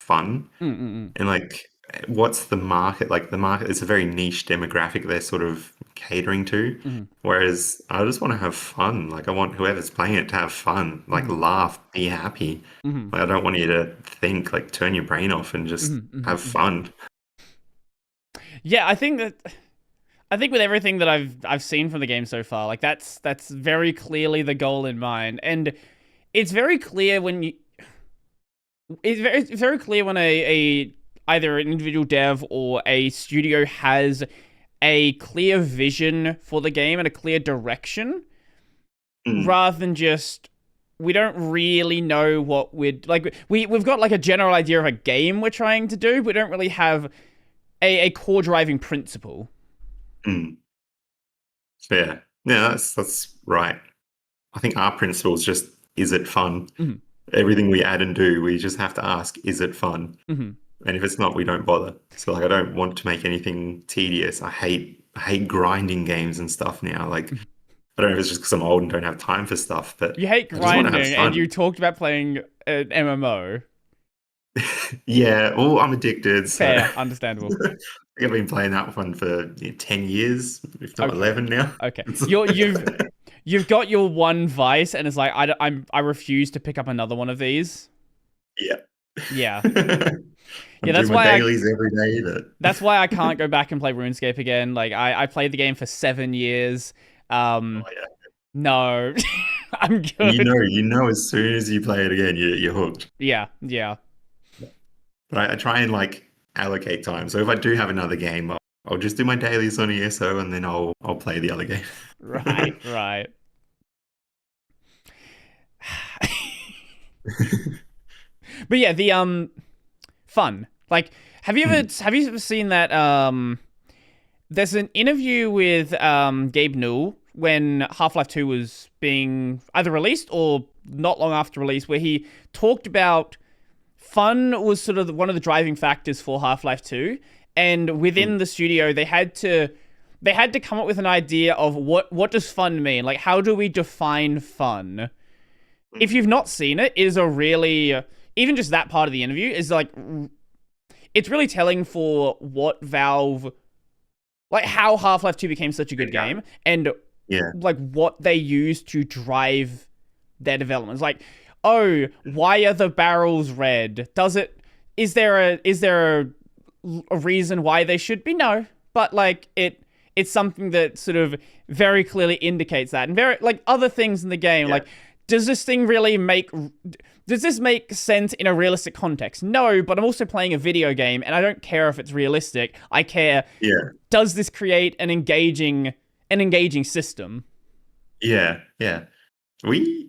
fun. mm. And like, what's the market? Like the market is a very niche demographic they're sort of catering to. Mm, Whereas I just want to have fun. Like I want whoever's playing it to have fun, like mm, laugh, be happy. mm, Like I don't want you to think, like turn your brain off and just have mm. fun. Yeah, I think with everything that I've seen from the game so far, like that's very clearly the goal in mind, and it's very clear when you it's very clear when a either an individual dev or a studio has a clear vision for the game and a clear direction, Mm. rather than just we don't really know what we'd like. We've got like a general idea of a game we're trying to do, but we don't really have a core driving principle. Mm. Yeah, yeah, that's right. I think our principle is just is it fun? Mhm. Everything we add and do, we just have to ask, is it fun? Mhm. And if it's not, we don't bother. So like, I don't want to make anything tedious. I hate grinding games and stuff now. Like, Mhm. I don't know if it's just because I'm old and don't have time for stuff, but You hate I just want to have grinding, and fun. you talked about playing an MMO. Yeah, well, I'm addicted, so Fair, understandable. I think I've been playing that one for 10 years, if not Okay, 11 now. okay. You've got your one vice, and it's like I refuse to pick up another one of these. Yeah. Yeah, yeah. I'm doing my dailies every day, but That's why I can't go back and play RuneScape again. Like I played the game for 7 years. oh, Um, yeah. no, I'm And good. you know, as soon as you play it again, you're hooked. Yeah, yeah. But I try and like allocate time. So if I do have another game, I'll just do my dailies on ESO and then I'll play the other game. Right, right. But yeah, the fun. Like, have you ever seen that there's an interview with Gabe Newell when Half-Life 2 was being either released or not long after release, where he talked about fun was sort of one of the driving factors for Half-Life 2, and within the studio they had to come up with an idea of what does fun mean? Like, how do we define fun? If you've not seen it, it is a really even just that part of the interview is like it's really telling for what Valve like how Half-Life 2 became such a good game and Yeah. like what they use to drive their developments. Like, oh, why are the barrels red? Is there a reason why they should be? No. But like it's something that sort of very clearly indicates that. And very like other things in the game, like does this make sense in a realistic context? No, but I'm also playing a video game and I don't care if it's realistic. I care, Yeah. does this create an engaging system? Yeah. Yeah. We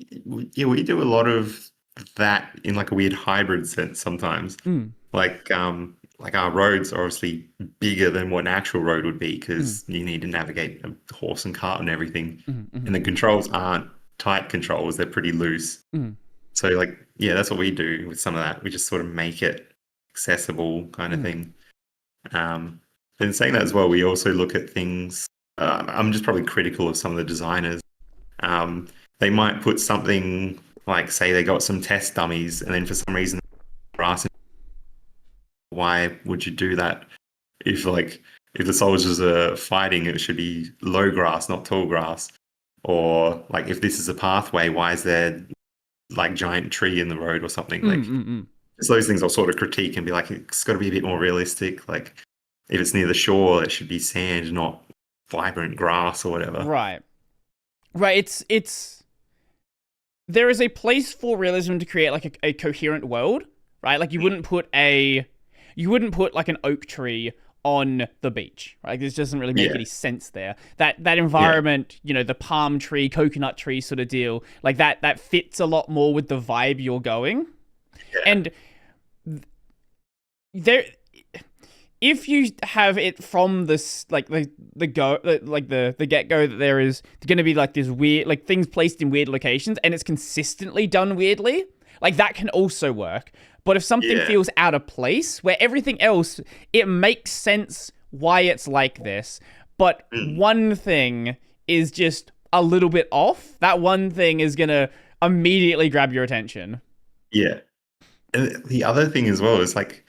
do a lot of that in like a weird hybrid sense sometimes. Mm, Like our roads are obviously bigger than what an actual road would be mm, because you need to navigate a horse and cart and everything. And the mm, controls aren't tight controls, they're pretty loose. mm, So like, yeah, that's what we do with some of that. We just sort of make it accessible kind of mm, thing. And saying that as well, we also look at things. I'm just probably critical of some of the designers. They might put something like, say, they got some test dummies, and then for some reason, grass. Why would you do that? If the soldiers are fighting, it should be low grass, not tall grass. Or like if this is a pathway, why is there like giant tree in the road or something? mm, Like mm, mm. it's those things I'll sort of critique and be like, it's got to be a bit more realistic. Like if it's near the shore, it should be sand, not vibrant grass or whatever. Right. Right. It's there is a place for realism to create like a coherent world, right? Like you wouldn't put like an oak tree on the beach, right? This doesn't really make Yeah. any sense there. That environment, the palm tree, coconut tree sort of deal, like that fits a lot more with the vibe you're going. Yeah. And there if you have it from this like the get go that there is going to be like this weird like things placed in weird locations and it's consistently done weirdly, like that can also work. But if something Yeah. feels out of place where everything else it makes sense why it's like this, but one thing is just a little bit off, that one thing is going to immediately grab your attention. Yeah. And the other thing as well is like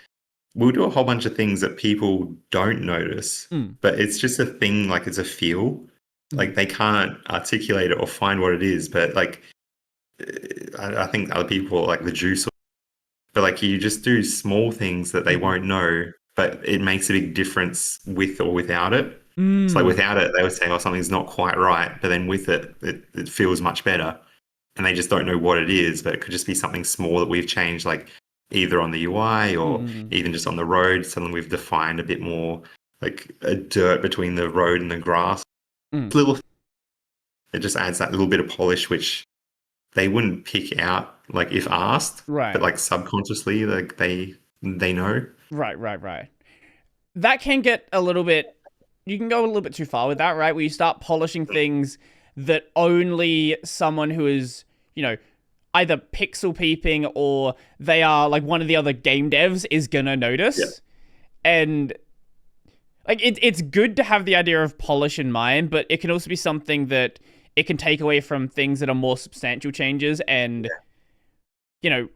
we'll do a whole bunch of things that people don't notice, but it's just a thing, like it's a feel. Like they can't articulate it or find what it is, but like I think other people like the juice, but like you just do small things that they won't know, but it makes a big difference with or without it. It's like without it, they would say, oh, something's not quite right, but then with it, it feels much better. And they just don't know what it is, but it could just be something small that we've changed, like either on the UI or even just on the road. Suddenly we've defined a bit more like a dirt between the road and the grass. Little, it just adds that little bit of polish, which they wouldn't pick out like if asked, Right. but like subconsciously, like they know. Right. That can get a little bit. You can go a little bit too far with that, right? Where you start polishing things that only someone who is, either pixel peeping or they are like one of the other game devs is gonna Yeah. notice. And like it's good to have the idea of polish in mind, but it can also be something that it can take away from things that are more substantial changes. And you know,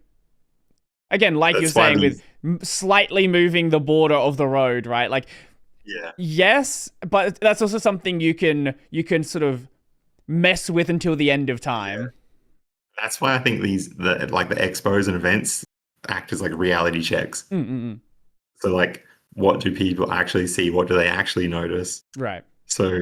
again, like you were That's why saying, with slightly moving the border of the road, right? Like, yeah. yes, but that's also something you can sort of mess with until the end of time. That's why I think the expos and events act as like reality checks. Mm-mm. So like, what do people actually see? What do they actually notice? Right. So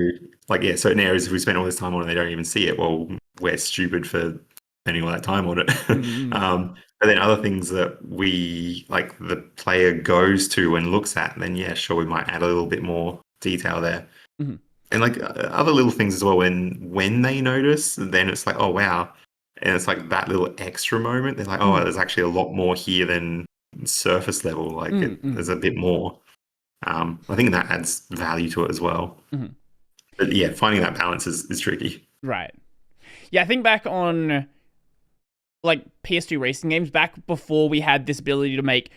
like, yeah, certain areas, if we spend all this time on it, they don't even see it. Well, we're stupid for spending all that time on it. Mm-mm. But then other things that we like the player goes to and looks at, then yeah, sure, we might add a little bit more detail there. Mm-hmm. And like other little things as well. When they notice, then it's like, oh wow, and it's like that little extra moment. They're like, oh, there's actually a lot more here than surface level. Like there's a bit more. I think that adds value to it as well. Mm-hmm. But yeah, finding that balance is tricky. Right. Yeah, I think back on like PS2 racing games, back before we had this ability to make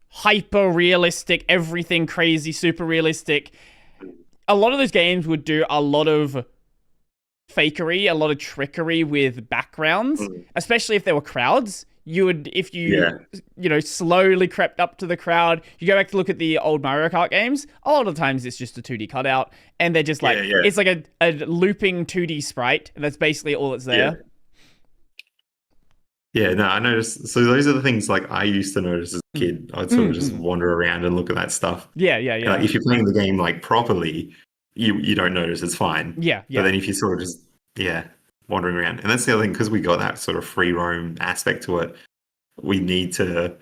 hyper realistic, everything crazy, super realistic. A lot of those games would do a lot of fakery, a lot of trickery with backgrounds, especially if there were crowds. You would, if you slowly crept up to the crowd, you go back to look at the old Mario Kart games, a lot of times it's just a 2D cutout, and they're just like, it's like a looping 2D sprite, and that's basically all that's there. Yeah, no, I noticed. So those are the things like I used to notice as a kid. I'd sort of just wander around and look at that stuff. Yeah. Like, if you're playing the game like properly, you don't notice. It's fine. Yeah. But then if you sort of just wandering around, and that's the other thing, because we got that sort of free roam aspect to it. We need to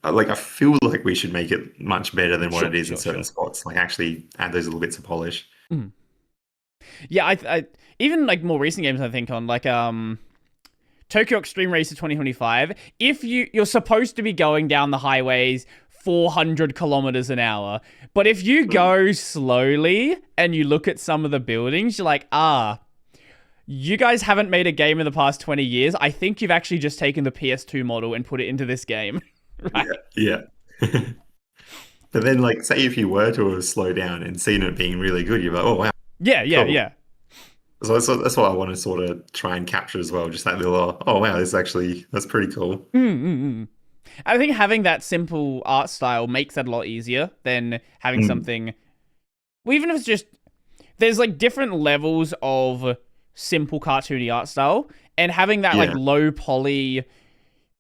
I feel like we should make it much better than what it is in certain spots. Like actually add those little bits of polish. Yeah, I even like more recent games I think on like Tokyo Extreme Racer 2025, if you're supposed to be going down the highways 400 kilometers an hour, but if you go slowly and you look at some of the buildings, you're like, you guys haven't made a game in the past 20 years. I think you've actually just taken the PS2 model and put it into this game. Right? Yeah. But then, like, say if you were to have slowed down and seen it being really good, you're like, oh, wow. Yeah. So that's what I want to sort of try and capture as well. Just that little, oh wow, that's pretty cool. I think having that simple art style makes that a lot easier than having something. Well, even if it's just there's like different levels of simple cartoony art style, and having that like low poly,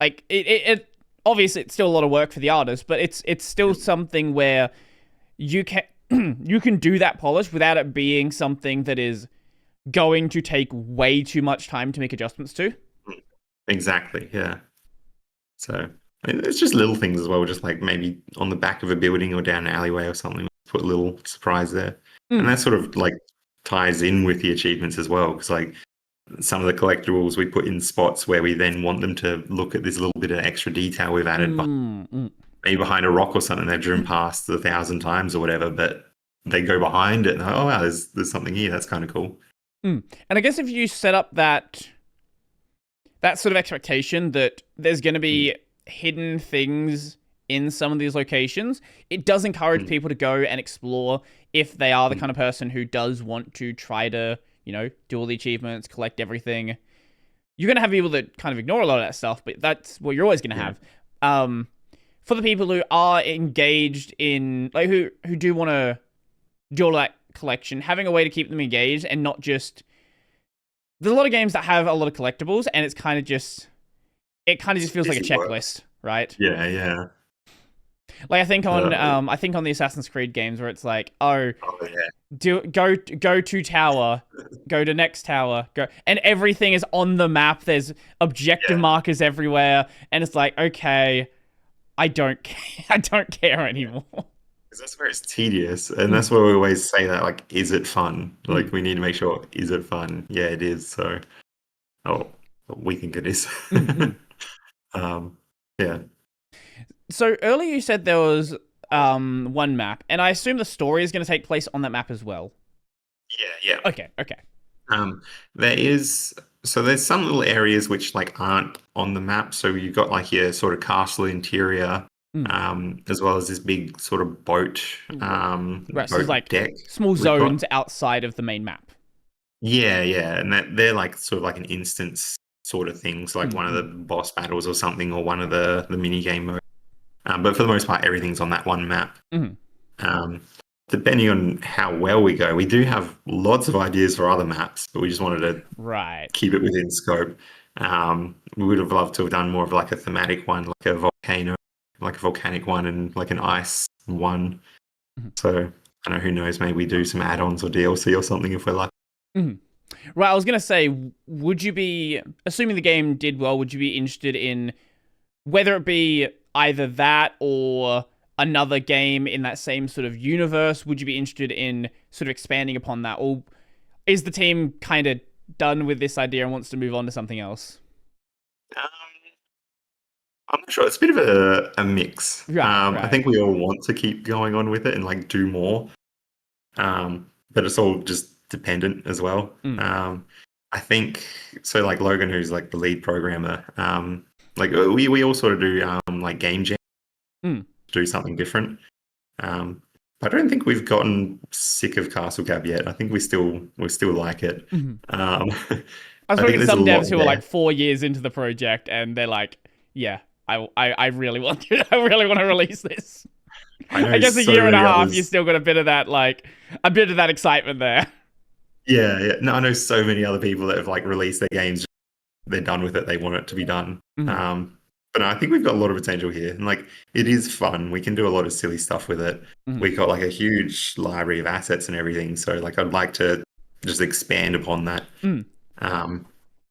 like it obviously it's still a lot of work for the artist, but it's still something where you can you can do that polish without it being something that is going to take way too much time to make adjustments to. Exactly, yeah. So it's just little things as well, just like maybe on the back of a building or down an alleyway or something, put a little surprise there. And that sort of like ties in with the achievements as well, because like some of the collectibles we put in spots where we then want them to look at this little bit of extra detail we've added maybe behind a rock or something they've driven past 1,000 times or whatever, but they go behind it and oh wow, there's something here, that's kind of cool. And I guess if you set up that sort of expectation that there's going to be hidden things in some of these locations, it does encourage people to go and explore if they are the kind of person who does want to try to, do all the achievements, collect everything. You're going to have people that kind of ignore a lot of that stuff, but that's what you're always going to have. For the people who are engaged in, like, who do want to do all that collection, having a way to keep them engaged and not just... There's a lot of games that have a lot of collectibles, and it kind of just feels like a checklist, right? Yeah. Like I think on the Assassin's Creed games where it's like, go to tower, go to next tower, go, and everything is on the map. There's objective markers everywhere, and it's like, okay, I don't care anymore. Because that's where it's tedious, and that's where we always say that, like, is it fun? Like, we need to make sure, is it fun? Yeah, it is. So, we think it is. Yeah. So earlier you said there was one map, and I assume the story is going to take place on that map as well. Yeah. Okay. There is So there's some little areas which like aren't on the map. So you've got like your sort of castle interior, Mm. as well as this big sort of Right, so there's boat like deck small we've got. zones outside of the main map. Yeah, yeah, and they're like sort of like an instance sort of things, like one of the Mm-hmm. boss battles or something, or one of the mini game modes. But for the most part, everything's on that one map. Mm-hmm. Um, Depending on how well we go, we do have lots of ideas for other maps, but we just wanted to Right. keep it within scope. We would have loved to have done more of like a thematic one, like a volcano, like a volcanic one, and like an ice one. Mm-hmm. So I don't know, who knows? Maybe we do some add-ons or DLC or something if we're lucky. Mm-hmm. Right, I was gonna say, would you be, assuming the game did well, would you be interested in whether it be either that or another game in that same sort of universe? Would you be interested in sort of expanding upon that, or is the team kind of done with this idea and wants to move on to something else? Um, I'm not sure. It's a bit of a mix. Right, I right. think we all want to keep going on with it and like do more, but it's all just dependent as well. Mm. I think so. Like Logan, who's like the lead programmer, like we all sort of do like game jam, Mm. do something different. But I don't think we've gotten sick of Castle Cab yet. I think we still like it. Mm-hmm. Um, I was I think talking to there's a some lot devs who are there. like 4 years into the project, and they're like, "Yeah, I really want to, I really want to release this." I I know guess a so year and a many half, you others. still got a bit of that, like a bit of that excitement there. Yeah, yeah. No, I know so many other people that have like released their games. They're done with it. They want it to be done. Mm-hmm. But no, I think we've got a lot of potential here, and like it is fun. We can do a lot of silly stuff with it. Mm-hmm. We've got like a huge library of assets and everything. So like I'd like to just expand upon that. Mm. Um,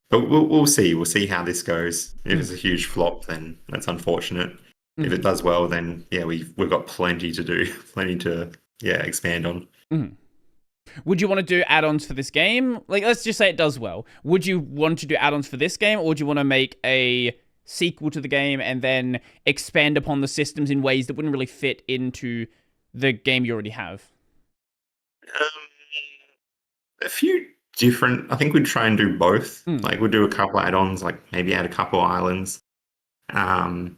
but we'll see. We'll see how this goes. If Mm. it's a huge flop, then that's unfortunate. If Mm. it does well, then yeah, we've got plenty to do, plenty to expand on. Mm. Would you want to do add-ons for this game? Like, let's just say it does well. Would you want to do add-ons for this game, or would you want to make a sequel to the game and then expand upon the systems in ways that wouldn't really fit into the game you already have? Um, a few different. I think we'd try and do both. Mm. Like we'd do a couple add-ons, like maybe add a couple islands. Um,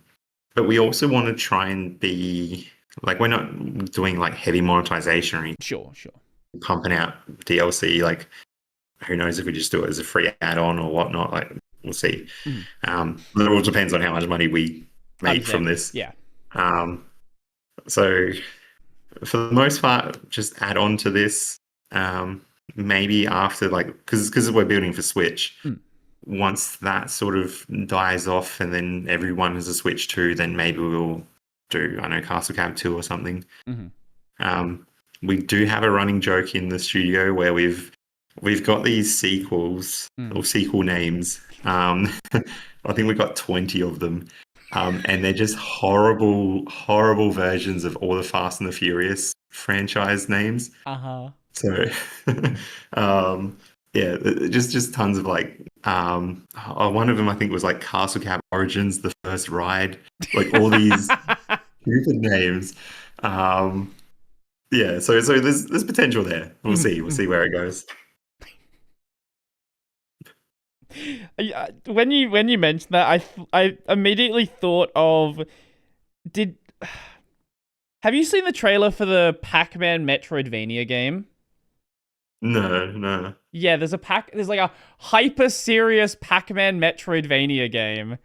but we also want to try and be like we're not doing like heavy monetization or Sure, sure. pumping out DLC. Like who knows if we just do it as a free add-on or whatnot. Like we'll see. Mm. But it all depends on how much money we make from Understandably, this. yeah. Um, so for the most part, just add on to this. Maybe after like because we're building for Switch. Mm. Once that sort of dies off and then everyone has a Switch too, then maybe we'll do, I know, Castle Cab 2 or something. Mm-hmm. We do have a running joke in the studio where we've got these sequels or sequel names. I think we've got 20 of them. And they're just horrible, horrible versions of all the Fast and the Furious franchise names. Uh-huh. So, yeah, just tons of like, one of them I think was like Castle Cab Origins, the first ride, like all these stupid names. Yeah, so there's potential there. We'll see where it goes. When you mentioned that, I immediately thought of, did have you seen the trailer for the Pac-Man Metroidvania game? No, no. Yeah, there's like a hyper serious Pac-Man Metroidvania game.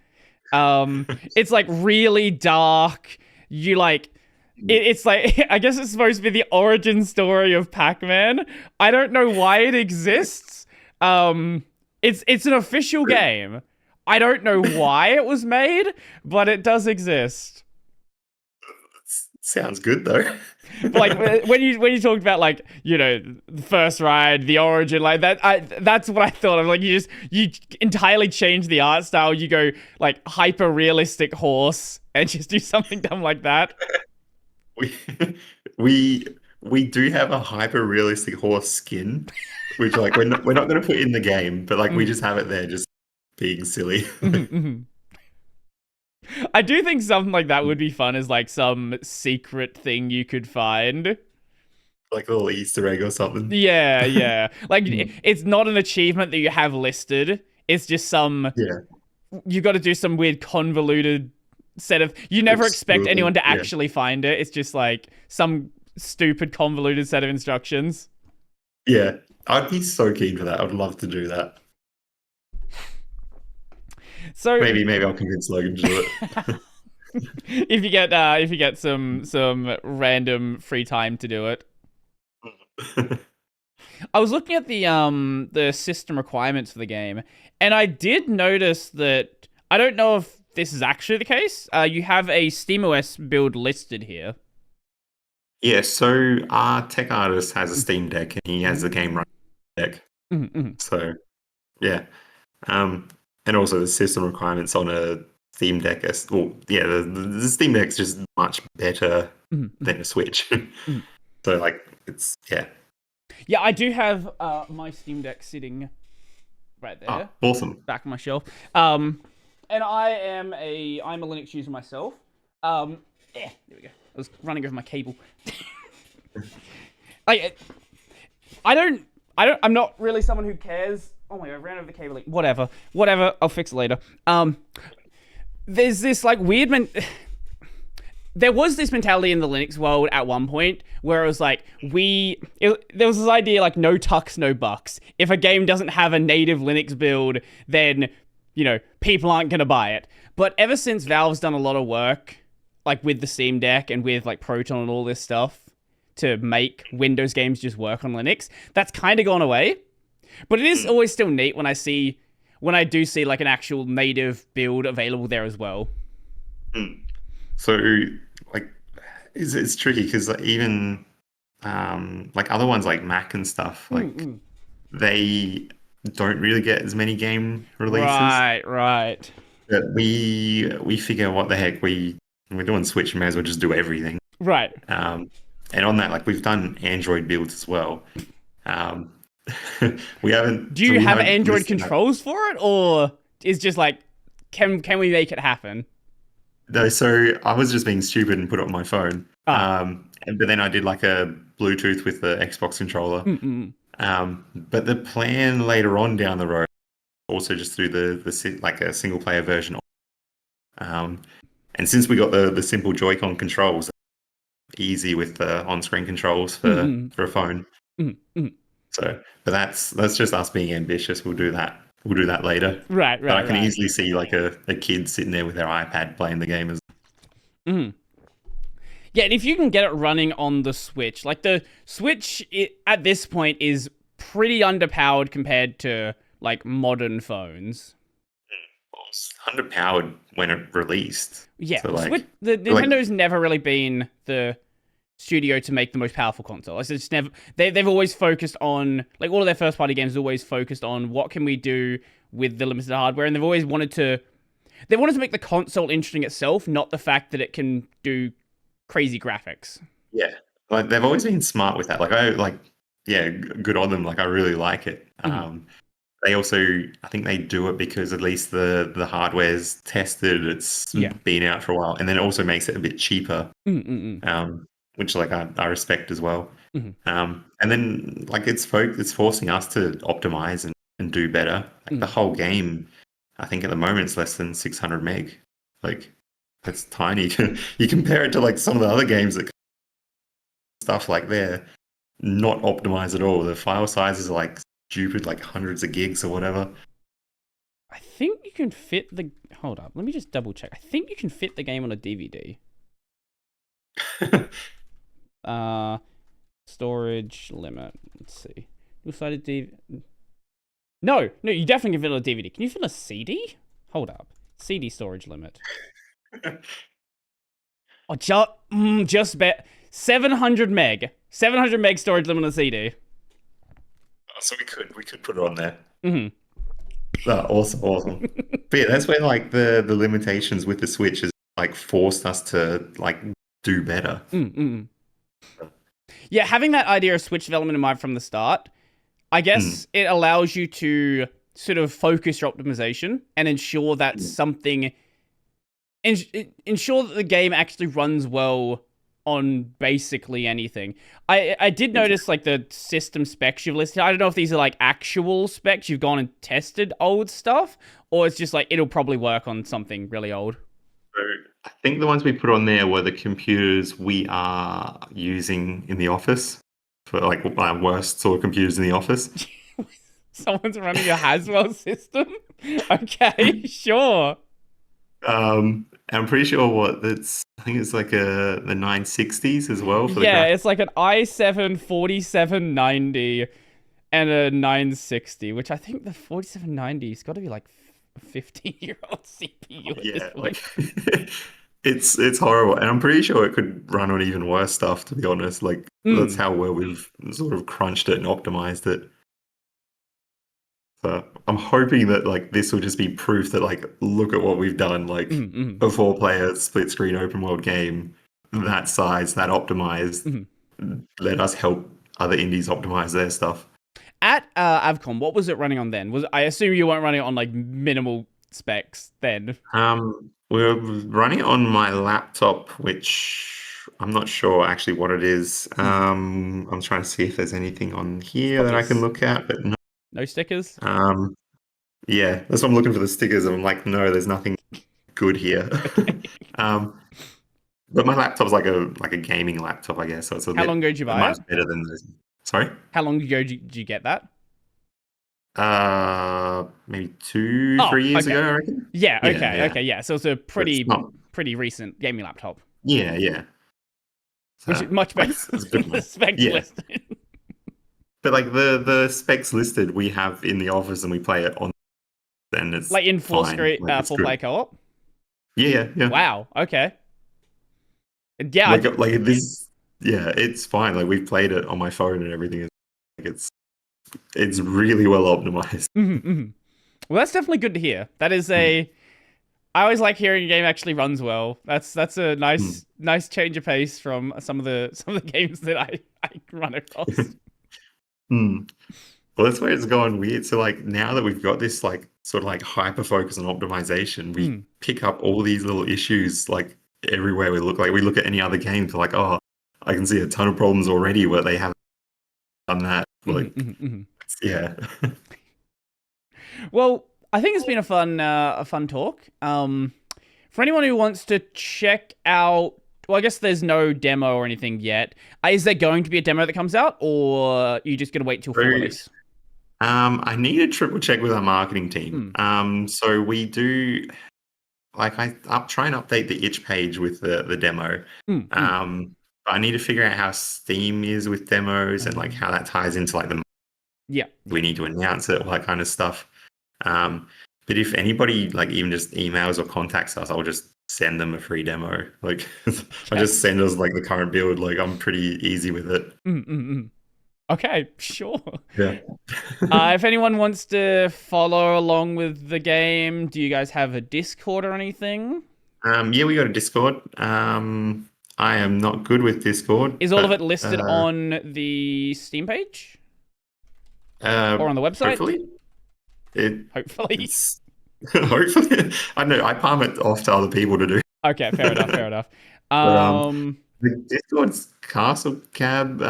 It's like really dark. You like it's like I guess it's supposed to be the origin story of Pac-Man. I don't know why it exists. It's an official game. I don't know why it was made, but it does exist. Sounds good though. Like when you talked about like, you know, the first ride, the origin, like that's what I thought of. Like you entirely change the art style. You go like hyper realistic horse and just do something dumb like that. We do have a hyper realistic horse skin, which like we're not going to put in the game, but like we just have it there, just being silly. I do think something like that would be fun, as like some secret thing you could find. Like a little Easter egg or something. Yeah. Like it's not an achievement that you have listed It's just Yeah. you got to do some weird convoluted set of, you never expect anyone to Yeah. actually find it. It's just like some stupid convoluted set of instructions. Yeah. I'd be so keen for that. I'd love to do that. So Maybe I'll convince Logan to do it. if you get some random free time to do it. I was looking at the system requirements for the game, and I did notice that, I don't know if this is actually the case. You have a SteamOS build listed here. Yeah, so our tech artist has a Steam Deck and he has the game running deck. Mm-hmm. So yeah. And also the system requirements on a Steam Deck the Steam Deck's just much better than a Switch. So like it's Yeah, I do have my Steam Deck sitting right there. Oh, awesome. Back on my shelf. And I'm a Linux user myself. There we go. I was running over my cable. Like, I'm not really someone who cares. Oh my god, I ran over the cable. Whatever. I'll fix it later. There's this like weird there was this mentality in the Linux world at one point where it was like, there was this idea like no tucks, no bucks. If a game doesn't have a native Linux build, then, people aren't going to buy it. But ever since Valve's done a lot of work, like with the Steam Deck and with like Proton and all this stuff to make Windows games just work on Linux, that's kind of gone away. But it is always still neat when I do see like an actual native build available there as well. So like it's tricky because even like other ones like Mac and stuff, like they don't really get as many game releases. Right. But we figure what the heck we're doing Switch, we may as well just do everything. Right. And on that, like we've done Android builds as well. We haven't. Do you have Android controls for it, or is just like, can we make it happen? No, so I was just being stupid and put it on my phone. But then I did like a Bluetooth with the Xbox controller. But the plan later on down the road, also just through the like a single player version. And since we got the simple Joy-Con controls, easy with the on-screen controls for a phone. So, but that's just us being ambitious. We'll do that. We'll do that later. Right. But I can easily see like a kid sitting there with their iPad playing the game as. Yeah, and if you can get it running on the Switch, like the Switch at this point is pretty underpowered compared to like modern phones. Well, it's underpowered when it released. Yeah, so the Nintendo's never really been the studio to make the most powerful console. It's just never. They've always focused on, like, all of their first party games always focused on what can we do with the limited hardware, and they've always wanted to make the console interesting itself, not the fact that it can do crazy graphics. Yeah, like they've always been smart with that. Good on them. Like I really like it. They also, I think they do it because at least the hardware's tested. It's been out for a while, and then it also makes it a bit cheaper. Which like I respect as well. And then like it's forcing us to optimize and do better. Like the whole game, I think at the moment it's less than 600 meg. Like that's tiny. You compare it to like some of the other games that stuff like they're not optimized at all. The file sizes are like stupid, like hundreds of gigs or whatever. I think you can fit the. Hold up, let me just double check. I think you can fit the game on a DVD. Storage limit. Let's see. You decided DVD. No, you definitely can fit on a DVD. Can you fit a CD? Hold up. CD storage limit. Oh, just bet 700 meg. 700 meg storage limit on a CD. Oh, so we could put it on there. Oh, awesome. But yeah, that's where like the limitations with the Switch has like forced us to like do better. Yeah, having that idea of Switch development in mind from the start, I guess it allows you to sort of focus your optimization and ensure that ensure that the game actually runs well on basically anything. I did notice like the system specs you've listed. I don't know if these are like actual specs you've gone and tested old stuff, or it's just like it'll probably work on something really old. So I think the ones we put on there were the computers we are using in the office for like our worst sort of computers in the office. Someone's running a Haswell system. Okay, sure. I'm pretty sure what that's. I think it's like the 960s as well for the Yeah, graphics. it's like an i7 4790 and a 960, which I think the 4790's got to be like a 15-year-old CPU at this Yeah, point. like it's horrible, and I'm pretty sure it could run on even worse stuff. To be honest, like that's Mm, how well we've sort of crunched it and optimized it. So I'm hoping that like this will just be proof that like look at what we've done. Like mm, mm, a four-player split screen open world game that size, that optimized, mm. let us help other indies optimize their stuff. At Avcom, what was it running on then? Was I assume you weren't running it on like minimal specs then? We're running it on my laptop, which I'm not sure actually what it is. I'm trying to see if there's anything on here that Probably I can look at, but no. no stickers. Um, yeah, that's why I'm looking for the stickers, and I'm like, no, there's nothing good here. Okay. um, but my laptop's like a gaming laptop, I guess, so it's a How bit long ago did you buy much it? better than those. Sorry? How long ago did you get that? Maybe two, Oh, 3 years okay. ago, I reckon. Yeah, Yeah, okay, yeah. okay, yeah. So it's a It's not. pretty recent gaming laptop, Yeah, yeah. which So is much like better it's a good than the one. specs Yeah. listed. But like the specs listed we have in the office and we play it on, then it's Like in fine. Like it's full player good. co-op. Yeah, yeah, yeah. Wow. Okay. Yeah. Like this. Yeah, it's fine. Like we've played it on my phone and everything. Like it's really well optimized. Well, that's definitely good to hear. That is a. I always like hearing a game actually runs well. That's a Mm. nice change of pace from some of the games that I run across. Mm. Well, that's where it's going weird. So like now that we've got this like sort of like hyper focus on optimization, we Mm. pick up all these little issues like everywhere we look. Like we look at any other game, to like, oh, I can see a ton of problems already where they haven't done that. Like, yeah. Well, I think it's been a fun talk. For anyone who wants to check out, well, I guess there's no demo or anything yet. Is there going to be a demo that comes out, or you just gonna wait till full So, release? I need to triple check with our marketing team. So we do like try and update the itch page with the demo. But I need to figure out how Steam is with demos and like how that ties into like the Yeah. we need to announce it, all that kind of stuff. But if anybody like even just emails or contacts us, I'll just send them a free demo. Like I just send us like the current build. Like I'm pretty easy with it. Okay, sure. Yeah. If anyone wants to follow along with the game, do you guys have a Discord or anything? Yeah, we got a Discord. I am not good with Discord. Is all of it listed on the Steam page or on the website? Hopefully. Hopefully. It's hopefully. I know I palm it off to other people to do. Okay, fair enough. Fair enough. But, the Discord's Castle Cab.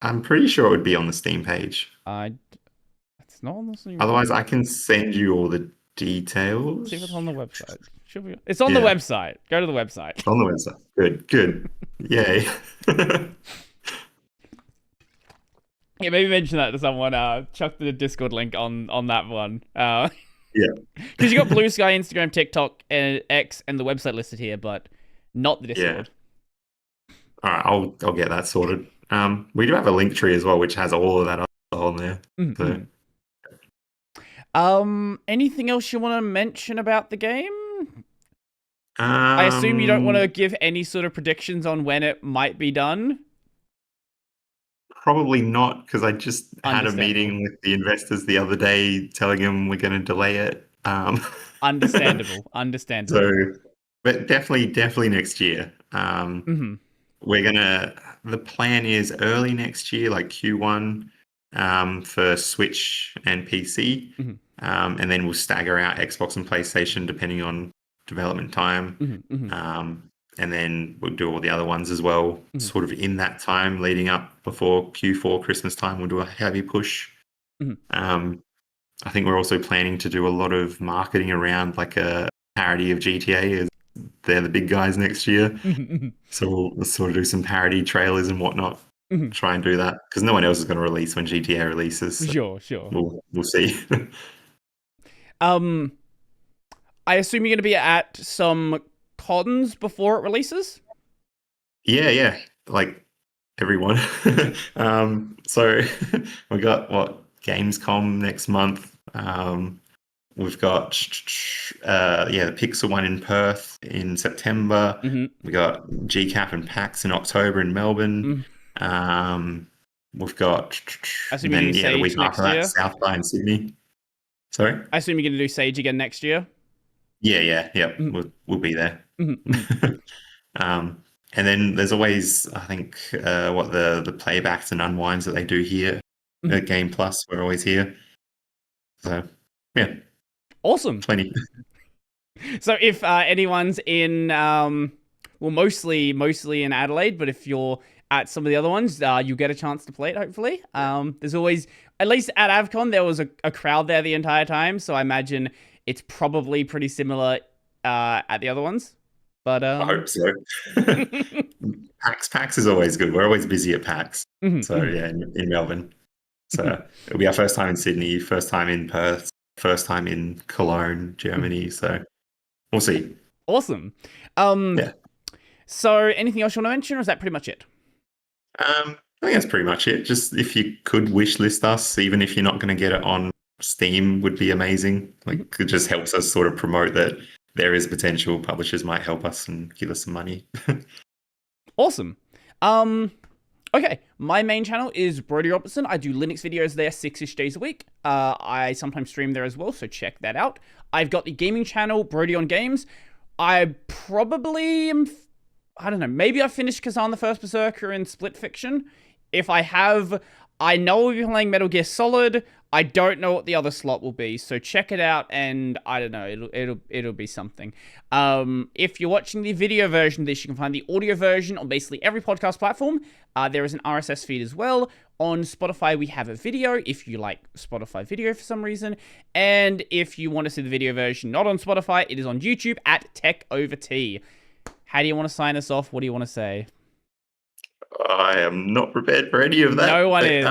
I'm pretty sure it would be on the Steam page. It's not on the Steam. Otherwise, I can send you all the details. See if it's on the website. Should be. It's on the website. Go to the website. On the website. Good. Yay. Yeah, maybe mention that to someone. Chuck the Discord link on that one. Yeah. Because you got Blue Sky, Instagram, TikTok, and X, and the website listed here, but not the Discord. Yeah. All right, I'll get that sorted. We do have a link tree as well, which has all of that on there. So. Anything else you want to mention about the game? I assume you don't want to give any sort of predictions on when it might be done. Probably not, because I just had a meeting with the investors the other day telling them we're going to delay it. Understandable. So, but definitely next year. We're gonna. The plan is early next year, like Q1, for Switch and PC, and then we'll stagger out Xbox and PlayStation depending on development time. and then we'll do all the other ones as well. Sort of in that time leading up before Q4 Christmas time, we'll do a heavy push. I think we're also planning to do a lot of marketing around like a parody of GTA, as they're the big guys next year. So we'll sort of do some parody trailers and whatnot. Try and do that because no one else is going to release when GTA releases. So Sure. we'll see. I assume you're going to be at some cons before it releases? Yeah, like everyone. So we got Gamescom next month. We've got the Pixel one in Perth in September. We got GCAP and PAX in October in Melbourne. We've got the week after that, South by in Sydney. Sorry? I assume you're going to do Sage again next year? Yeah. We'll be there. And then there's always, I think, the playbacks and unwinds that they do here at Game Plus. We're always here. So, yeah. Awesome. Plenty. So if anyone's in, mostly in Adelaide, but if you're at some of the other ones, you'll get a chance to play it, hopefully. There's always, at least at AvCon, there was a crowd there the entire time, so I imagine it's probably pretty similar at the other ones. But I hope so. PAX is always good. We're always busy at PAX. So yeah, in Melbourne. So it'll be our first time in Sydney, first time in Perth, first time in Cologne, Germany. So we'll see. Awesome. Yeah. So anything else you want to mention, or is that pretty much it? I think that's pretty much it. Just if you could wishlist us, even if you're not going to get it on Steam, would be amazing. Like it just helps us sort of promote that there is potential. Publishers might help us and give us some money. Awesome. Okay, my main channel is Brody Robertson. I do Linux videos there 6-ish days a week. I sometimes stream there as well, so check that out. I've got the gaming channel, Brody on Games. I probably am, I don't know, maybe I've finished Kazan the First Berserker and Split Fiction. If I have, I know we'll be playing Metal Gear Solid. I don't know what the other slot will be, so check it out, and I don't know, it'll be something. If you're watching the video version of this, you can find the audio version on basically every podcast platform. There is an RSS feed as well. On Spotify, we have a video, if you like Spotify video for some reason. And if you want to see the video version not on Spotify, it is on YouTube at Tech Over Tea. How do you want to sign us off? What do you want to say? I am not prepared for any of that. No one is.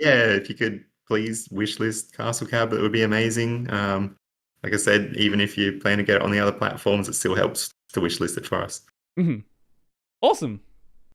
Yeah, if you could please wishlist Castle Cab, that would be amazing. Like I said, even if you plan to get it on the other platforms, it still helps to wishlist it for us. Awesome.